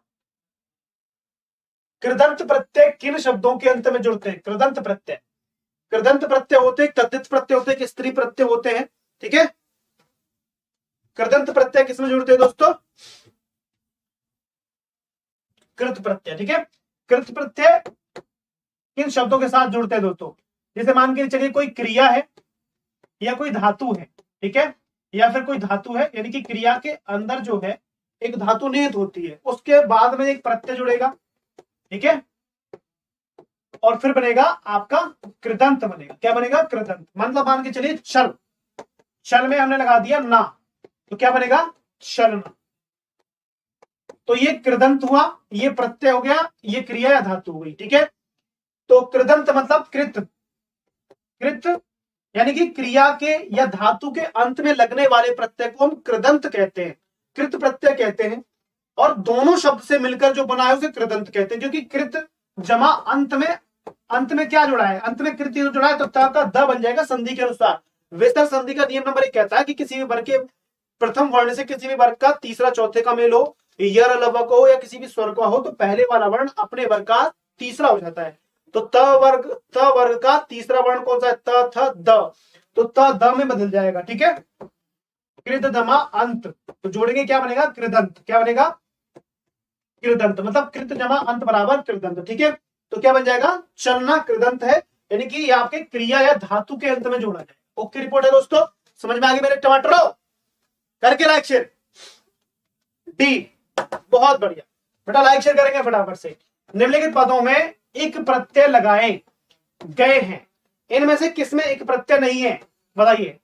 कृदंत प्रत्यय किन शब्दों के अंत में जुड़ते हैं, कृदंत प्रत्यय, कृदंत प्रत्यय होते हैं, तद्धित प्रत्यय होते हैं कि स्त्री प्रत्यय होते हैं, ठीक है। कृदंत प्रत्यय किसमें जुड़ते हैं दोस्तों, कृत प्रत्यय, ठीक है। कृत प्रत्यय किन शब्दों के साथ जुड़ते हैं दोस्तों, जैसे मान के चलिए कोई क्रिया है या कोई धातु है, ठीक है, या फिर कोई धातु है, यानी कि क्रिया के अंदर जो है एक धातु निहित होती है, उसके बाद में एक प्रत्यय जुड़ेगा, ठीक है, और फिर बनेगा आपका कृदंत बनेगा, क्या बनेगा, कृदंत। मतलब मान के चलिए चल, चल में हमने लगा दिया ना, तो क्या बनेगा, चलना, तो ये कृदंत हुआ, ये प्रत्यय हो गया, ये क्रिया या धातु हो गई, ठीक है। तो कृदंत मतलब कृत, कृत यानी कि क्रिया के या धातु के अंत में लगने वाले प्रत्यय को हम कृदंत कहते हैं, कृत प्रत्यय कहते हैं, और दोनों शब्द से मिलकर जो बना है उसे कृदंत कहते हैं, क्योंकि कृत जमा अंत में क्या जुड़ा है, अंत में कृत जुड़ा है, तो त का द बन जाएगा संधि के अनुसार। वेस्टर संधि का नियम नंबर 1 कहता है कि किसी भी वर्ग के प्रथम वर्ण से किसी भी वर्ग का तीसरा चौथे का मेल हो, यर अलवक हो या किसी भी स्वर का हो, तो पहले वाला वर्ण अपने वर्ग का तीसरा हो जाता है। तो त वर्ग का तीसरा वर्ण कौन सा है, त थ द, तो त द में बदल जाएगा, ठीक है। कृत दमा अंत, तो जोड़ेंगे क्या बनेगा, कृदंत, क्या बनेगा, कृदंत, मतलब कृत जमा अंत बराबर कृदंत, ठीक है। तो क्या बन जाएगा, चलना कृदंत है, यानी कि ये आपके क्रिया या धातु के अंत में जोड़ा जाए। ओके रिपोर्ट है दोस्तों, समझ में आ गई मेरे टमाटरों, करके लाइक शेयर डी, बहुत बढ़िया बेटा, लाइक शेयर करेंगे फटाफट से। निम्नलिखित पदों में एक प्रत्यय लगाए गए हैं, इनमें से किसमें एक प्रत्यय नहीं है, बताइए।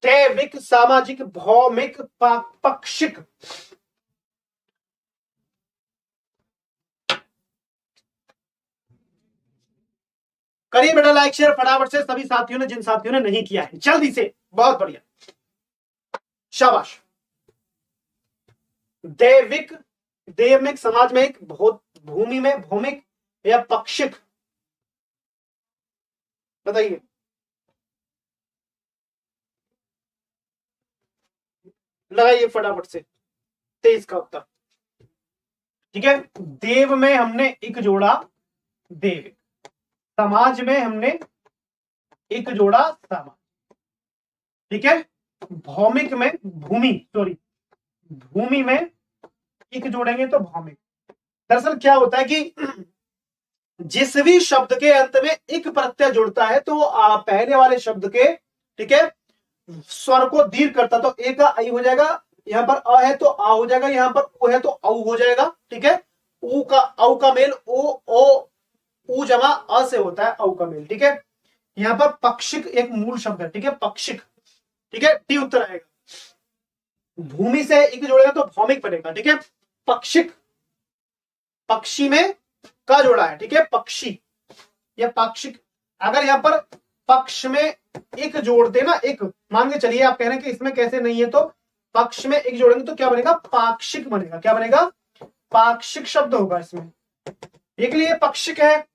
दैविक, सामाजिक, भौमिक, पाक्षिक, करिए बेटा लाइक शेयर फटाफट से सभी साथियों ने, जिन साथियों ने नहीं किया है जल्दी से, बहुत बढ़िया, शाबाश। दैविक, देव में समाज में एक, भूमि में भौमिक या पाक्षिक, बताइए। लगाइए फटाफट से 23 का उत्तर, ठीक है। देव में हमने एक जोड़ा देव, समाज में हमने एक जोड़ा समाज, ठीक है। भौमिक में भूमि, सॉरी भूमि में एक जोड़ेंगे तो भौमिक। दरअसल क्या होता है कि जिस भी शब्द के अंत में एक प्रत्यय जुड़ता है तो पहले वाले शब्द के, ठीक है, स्वर को दीर्घ करता, तो ए का आई हो जाएगा, यहाँ पर अ है तो आ हो जाएगा, यहाँ पर उ है तो औ हो जाएगा, ठीक है। ऊ का औ का मेल ओ ओ ऊ जमा अ से होता है, औ का मेल, ठीक है। यहाँ पर पक्षिक एक मूल शब्द है, ठीक है, पक्षिक, ठीक है, टी उत्तर आएगा। भूमि से एक जोड़ेगा तो भौमिक बनेगा, ठीक है। पक्षिक, पक्षी में का जोड़ा है, ठीक है, पक्षी या पाक्षिक। अगर यहाँ पर पक्ष में एक जोड़ते ना, एक मान के चलिए, आप कह रहे हैं कि इसमें कैसे नहीं है, तो पक्ष में एक जोड़ेंगे तो क्या बनेगा, पाक्षिक बनेगा। क्या बनेगा, पाक्षिक शब्द होगा इसमें। एक लिए पक्षिक है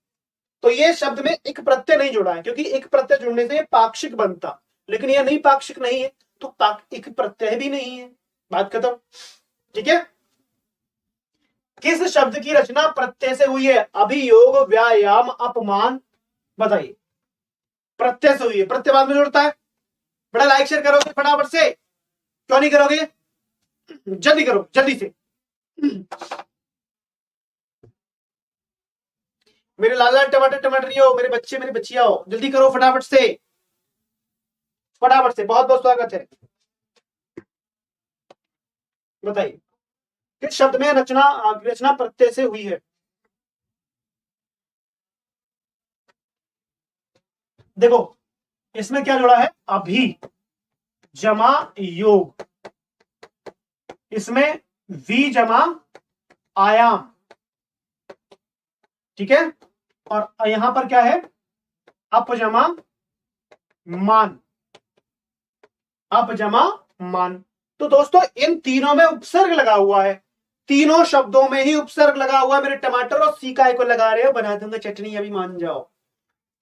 तो ये शब्द में एक प्रत्यय नहीं जोड़ा है, क्योंकि एक प्रत्यय जोड़ने से ये पाक्षिक बनता, लेकिन ये नहीं, पाक्षिक नहीं है तो एक प्रत्यय भी नहीं है, बात खत्म, ठीक है। किस शब्द की रचना प्रत्यय से हुई है, अभियोग, व्यायाम, अपमान, बताइए। प्रत्यय से हुई है, प्रत्यय बाद में जोड़ता है। बड़ा लाइक शेयर करोगे फटाफट से, क्यों नहीं करोगे, जल्दी करो जल्दी से। मेरे लाल लाल टमाटर टमाटरियो, मेरे बच्चे मेरी बच्चियां हो, जल्दी करो फटाफट से, फटाफट से। बहुत बहुत स्वागत है, बताइए किस शब्द में रचना रचना प्रत्यय से हुई है। देखो इसमें क्या जोड़ा है, अभी जमा योग, इसमें वी जमा आयाम, ठीक है। और यहां पर क्या है, अप जमा मान, अप जमा मान। तो दोस्तों इन तीनों में उपसर्ग लगा हुआ है, तीनों शब्दों में ही उपसर्ग लगा हुआ है। मेरे टमाटर और सी काय को लगा रहे हो, बना दूंगा चटनी, अभी मान जाओ।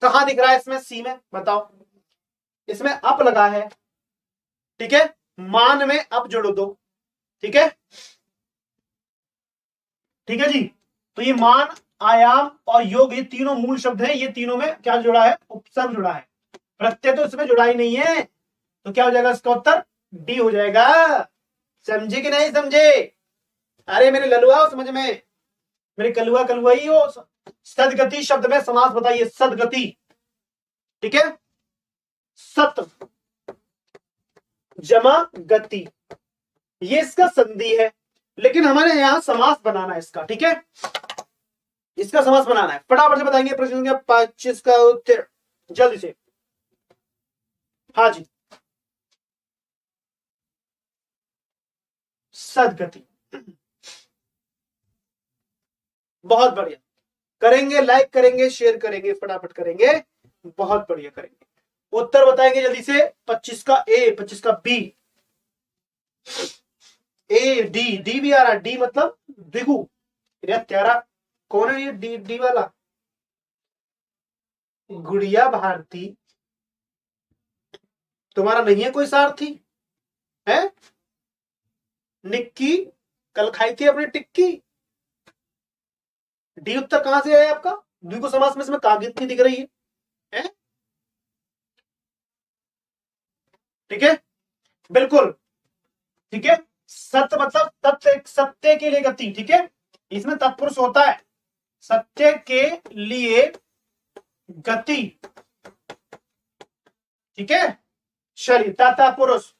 कहां दिख रहा है इसमें, सी में, बताओ। इसमें अप लगा है, ठीक है, मान में अप जोड़ो दो, ठीक है, ठीक है जी। तो ये मान, आयाम और योग, ये तीनों मूल शब्द हैं, ये तीनों में क्या जुड़ा है, उपसर्ग जुड़ा है। प्रत्यय तो इसमें जुड़ा ही नहीं है, तो क्या हो जाएगा इसका उत्तर, डी हो जाएगा। समझे कि नहीं समझे, अरे मेरे ललुआ समझ में, मेरे कलुआ कलुआ ही हो। सदगति शब्द में समास बताइए, सदगति, ठीक है, सत जमा गति, ये इसका संधि है, लेकिन हमारे यहां समास बनाना है इसका, ठीक है, इसका समास बनाना है। फटाफट से बताएंगे प्रश्न का 25 का उत्तर जल्दी से। हाँ जी, सदगति, बहुत बढ़िया, करेंगे, लाइक करेंगे, शेयर करेंगे, फटाफट करेंगे, बहुत बढ़िया करेंगे। उत्तर बताएंगे जल्दी से। 25 का ए, 25 का बी, ए डी, डी भी आ रहा है, डी मतलब दिगु, त्यारा, कौन है ये डी, डी वाला, गुड़िया भारती, तुम्हारा नहीं है कोई सारथी है, निक्की कल खाई थी अपनी टिक्की। डी उत्तर कहां से आया आपका, द्विगु समास में इसमें कागित दिख रही है? ठीक है, बिल्कुल, ठीक है। सत्य मतलब सत्य, सत्य के लिए गति, ठीक है, इसमें तत्पुरुष होता है, सत्य के लिए गति, ठीक है। चलिए, तत्ता पुरुष,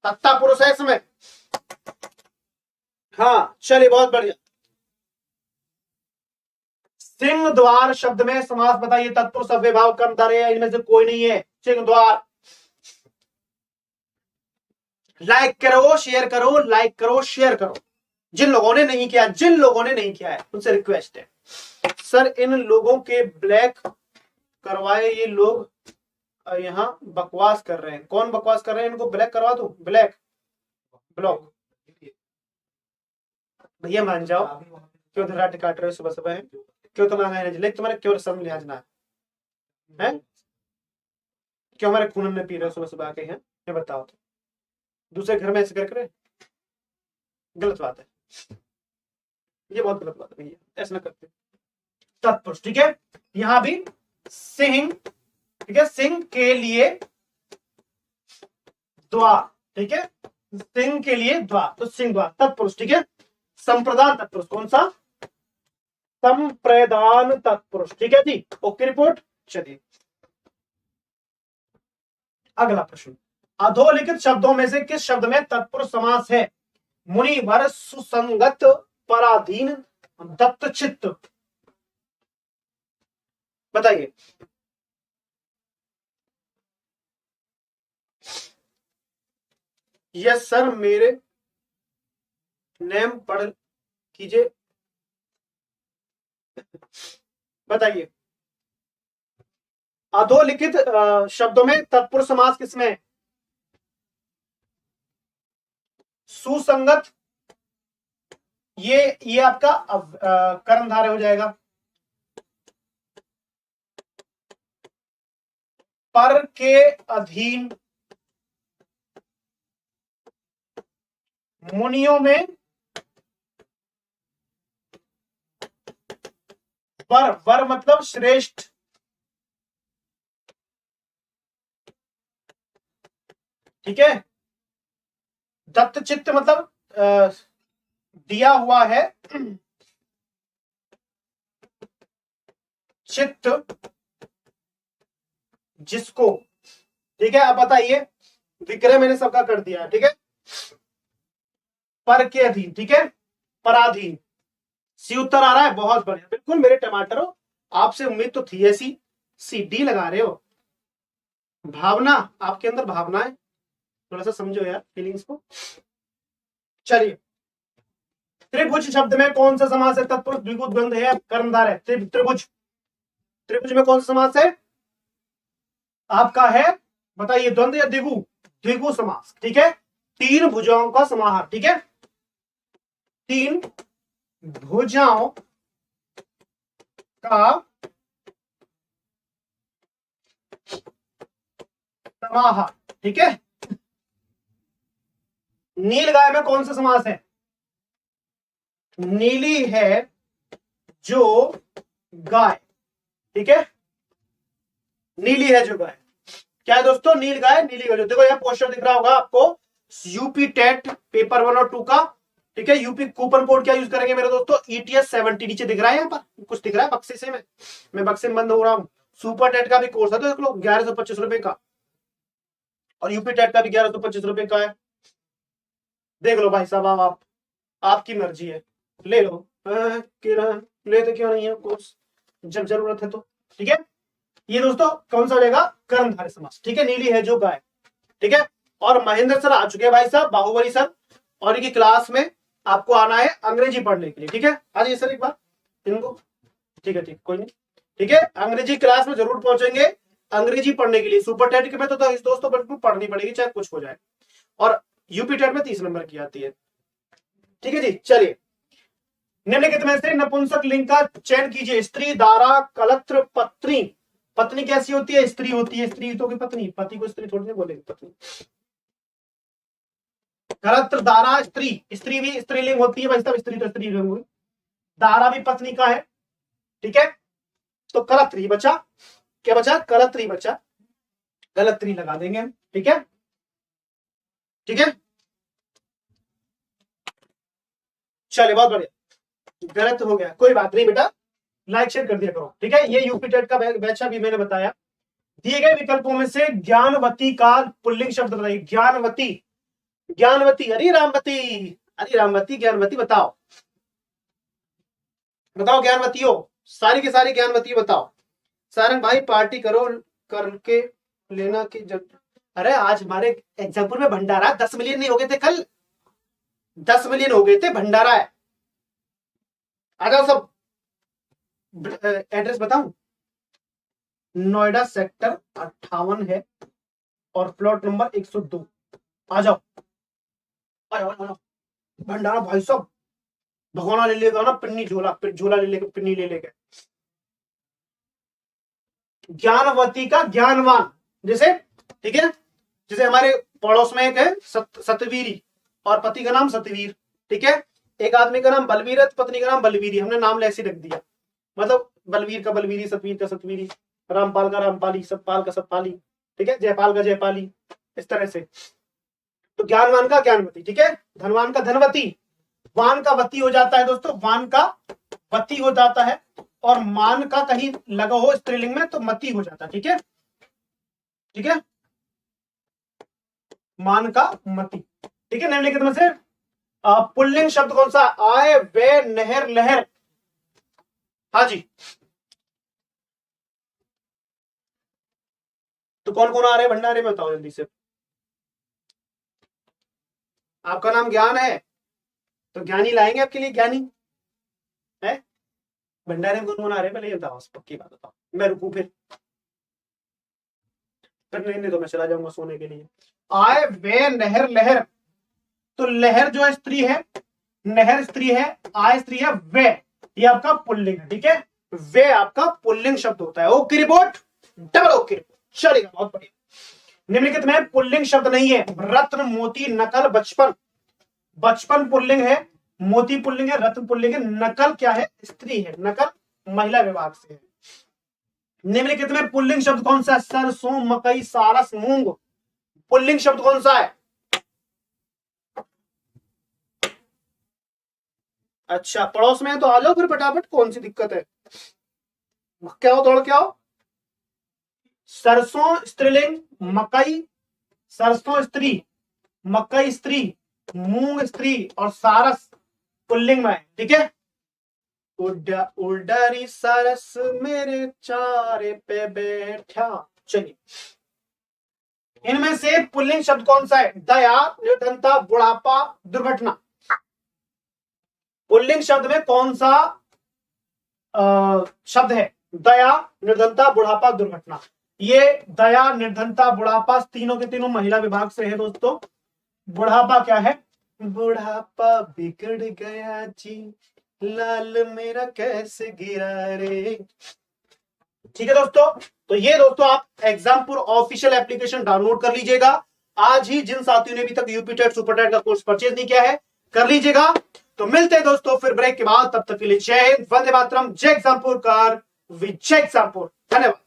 तत्ता पुरुष है इसमें, हाँ चलिए, बहुत बढ़िया। सिंह द्वार शब्द में समास बताइए, तत्पुरुष, अव्ययभाव, कर्मधारय, इनमें से कोई नहीं है। सिंह द्वार, लाइक करो, शेयर करो, लाइक करो, शेयर करो। जिन लोगों ने नहीं किया, जिन लोगों ने नहीं किया है उनसे रिक्वेस्ट है, सर इन लोगों के ब्लैक करवाए, ये लोग यहाँ बकवास कर रहे हैं। कौन बकवास कर रहे हैं, इनको ब्लैक करवा दो, ब्लैक ब्लॉक। भैया मान जाओ, क्यों धराटे काट रहे हो सुबह सुबह, क्यों तुम्हारे तुम्हारे क्यों शर्म लिहाज ना है, क्यों हमारे खून में पी रहे हो सुबह सुबह आके हैं, ये बताओ तो। दूसरे घर में ऐसे कर करे, गलत बात है, ये बहुत गलत बात है भैया, ऐसा ना करते। तत्पुरुष, ठीक है, यहां भी सिंह, ठीक है, सिंह के लिए द्वार, ठीक है, सिंह के लिए द्वार, तो सिंह द्वार, तत्पुरुष, ठीक है। संप्रदान तत्पुरुष, कौन सा, संप्रदान तत्पुरुष, ठीक है जी, ओके रिपोर्ट। चलिए अगला प्रश्न, अधोलिखित शब्दों में से किस शब्द में तत्पुरुष समास है। मुनिवर सुसंगत पराधीन दत्त चित्त। बताइए। यस सर, मेरे नेम पढ़ कीजिए। बताइए। अधोलिखित शब्दों में तत्पुरुष समास किसमें है? सुसंगत, ये आपका कर्मधारय हो जाएगा। पर के अधीन मुनियों में वर, वर मतलब श्रेष्ठ। ठीक है। दत्त चित्त मतलब दिया हुआ है। चित्त जिसको। ठीक है, अब बताइए। विक्रय मैंने सबका कर दिया है। ठीक है। पर के अधीन, ठीक है, पराधीन। सी उत्तर आ रहा है, बहुत बढ़िया, बिल्कुल मेरे टमाटरों, आपसे उम्मीद तो थी ऐसी। सी डी लगा रहे हो। भावना, आपके अंदर भावना है, थोड़ा सा समझो यार फीलिंग्स को। चलिए, त्रिभुज शब्द में कौन सा समास है? तत्पुरुष द्विगु द्वंद है, कर्मधार है। त्रिभुज, त्रिभुज में कौन सा समास है आपका? है, बताइए, द्वंद या द्विगु? द्विगु समास। ठीक है, तीन भुजाओं का समाहार। ठीक है, तीन भुजाओं का समाहार। ठीक है। नील गाय में कौन सा समास है? नीली है जो गाय। ठीक है, नीली है जो गाय। क्या है दोस्तों? नील गाय, नीली गाय। देखो यहां पोस्टर दिख रहा होगा आपको, यूपी टेट पेपर 1 और 2 का। ठीक है, यूपी कूपन कोड क्या यूज करेंगे मेरे दोस्तों? ETS 70 नीचे दिख रहा है, यहाँ पर कुछ दिख रहा है बक्से से। मैं बक्से में बंद हो रहा हूँ। सुपर टेट का भी कोर्स है तो देख लो, 1125 रुपए का, और यूपी टेट का भी 1125 रुपए का है। देख लो भाई साहब, आप आपकी मर्जी है, ले लो। लेते क्यों नहीं है कोर्स, जब जरूरत है तो। ठीक है, ये दोस्तों कौन सा रहेगा? कर्मधारय समास। ठीक है, नीली है जो गाय। ठीक है, और महेंद्र सर आ चुके हैं भाई साहब, बाहुबली सर, और इनकी क्लास में आपको आना है अंग्रेजी पढ़ने के लिए। ठीक है, आ जाइए सर एक बार इनको। ठीक है, ठीक, कोई नहीं। ठीक है, अंग्रेजी क्लास में जरूर पहुंचेंगे अंग्रेजी पढ़ने के लिए। सुपर टेट में तो इस दोस्तों बिल्कुल पढ़नी पड़ेगी चाहे कुछ हो जाए, और यूपी टेट में 30 नंबर की आती है। ठीक है जी, चलिए। निम्नलिखित में से नपुंसक लिंग का चयन कीजिए। स्त्री, दारा, कलत्र, पत्नी। पत्नी कैसी होती है? स्त्री होती है। स्त्री तो की पत्नी, पति को स्त्री थोड़ी नहीं बोलेंगे पत्नी। कलत्र, दारा, स्त्री। स्त्री भी स्त्रीलिंग होती है भाई साहब, स्त्री तो स्त्रीलिंग हुई। दारा भी पत्नी का है। ठीक है, तो कलत्री बचा। क्या बचा? कलत्री बचा। गलत्री लगा देंगे हम। ठीक है, ठीक है, चलिए, बहुत बढ़िया। गलत हो गया, कोई बात नहीं बेटा, लाइक शेयर कर दिया करो। ठीक है, ये यूपी टेट का बैच भी मैंने बताया। दिए गए विकल्पों में से ज्ञानवती का पुल्लिंग शब्द बताइए। ज्ञानवती, ज्ञानवती, अरे रामवती, अरे रामवती, ज्ञानवती, बताओ बताओ, ज्ञानवती हो, सारी की सारी ज्ञानवती बताओ। सारंग भाई पार्टी करो, करके लेना की जब। अरे आज हमारे एग्जाम्पल में भंडारा 10 मिलियन नहीं हो गए थे कल? 10 मिलियन हो गए थे, भंडारा है। आ जाओ सब। एड्रेस बताऊं? नोएडा सेक्टर 58 है, और प्लॉट नंबर 102। आ जाओ, आ जाओ, आ जाओ। भंडारा भाई साहब, भगवाना ले लेगा ना, पिन्नी झोला, झोला ले लेगा, पिन्नी ले लेगा। ज्ञानवती का ज्ञानवान, जैसे, ठीक है, जैसे हमारे पड़ोस में एक है सतवीरी, और पति का नाम सतवीर। ठीक है, एक आदमी का नाम बलवीर है, पत्नी का नाम बलवीरी, हमने नाम ऐसे रख दिया, मतलब बलवीर का बलवीरी, सतवीर का सतवीरी, रामपाल का रामपाली, सतपाल का सतपाली। ठीक है, जयपाल का जयपाली, इस तरह से। तो ज्ञानवान का ज्ञानवती। ठीक है, धनवान का धनवती। वान का वती हो जाता है दोस्तों, वान का वती हो जाता है, और मान का कहीं लगा हो स्त्रीलिंग में तो मती हो जाता है। ठीक है, ठीक है, मान का मती। ठीक है, निम्नलिखित में से पुल्लिंग शब्द कौन सा? आए, वे, नहर, लहर। हाँ जी, तो कौन कौन आ रहे हैं भंडारे में, बताओ जल्दी से। आपका नाम ज्ञान है तो ज्ञानी लाएंगे आपके लिए, ज्ञानी है। भंडारे में कौन कौन आ रहे हैं पहले ये बताओ, पक्की बात बताओ, मैं रुकू फिर नहीं तो मैं चला जाऊंगा सोने के लिए। आए, वे, नहर, लहर। तो लहर जो है स्त्री है, नहर स्त्री है, आय स्त्री है, वे ये आपका पुल्लिंग है, ठीक है। वे आपका पुल्लिंग शब्द होता है। Okay report, double okay report, चलेगा, बहुत बढ़िया। निम्नलिखित में पुल्लिंग शब्द नहीं है। रत्न, मोती, नकल, बचपन। बचपन पुल्लिंग है, मोती पुल्लिंग है, रत्न पुल्लिंग है, नकल क्या है? स्त्री है, नकल महिला विभाग से है। निम्नलिखित में पुल्लिंग शब्द कौन सा है? सरसों, मकई, सारस, मूंग। पुल्लिंग शब्द कौन सा है? अच्छा, पड़ोस में है तो आ जाओ फिर फटाफट, कौन सी दिक्कत है, क्या हो, दौड़ के आओ। सरसों स्त्रीलिंग, मकई, सरसों स्त्री, मकई स्त्री, मूंग स्त्री और सारस पुल्लिंग में है, ठीक है। उडरी सारस मेरे चारे पे बैठा। चलिए, इनमें से पुल्लिंग शब्द कौन सा है? दया, निर्धनता, बुढ़ापा, दुर्घटना। पुल्लिंग शब्द में कौन सा शब्द है? दया, निर्धनता, बुढ़ापा, दुर्घटना। ये दया, निर्धनता, बुढ़ापा तीनों के तीनों महिला विभाग से है दोस्तों। बुढ़ापा क्या है? बुढ़ापा बिगड़ गया जी, लाल मेरा कैसे गिरा रे। ठीक है दोस्तों, तो ये दोस्तों आप एग्जामपुर ऑफिशियल एप्लीकेशन डाउनलोड कर लीजिएगा आज ही। जिन साथियों ने अभी तक यूपी टेट सुपर टेट का कोर्स परचेज नहीं किया है, कर लीजिएगा। तो मिलते हैं दोस्तों फिर ब्रेक के बाद, तब तक के लिए जय हिंद, वंदे मातरम, जय एग्जामपुर कार, विजय एग्जामपुर, धन्यवाद।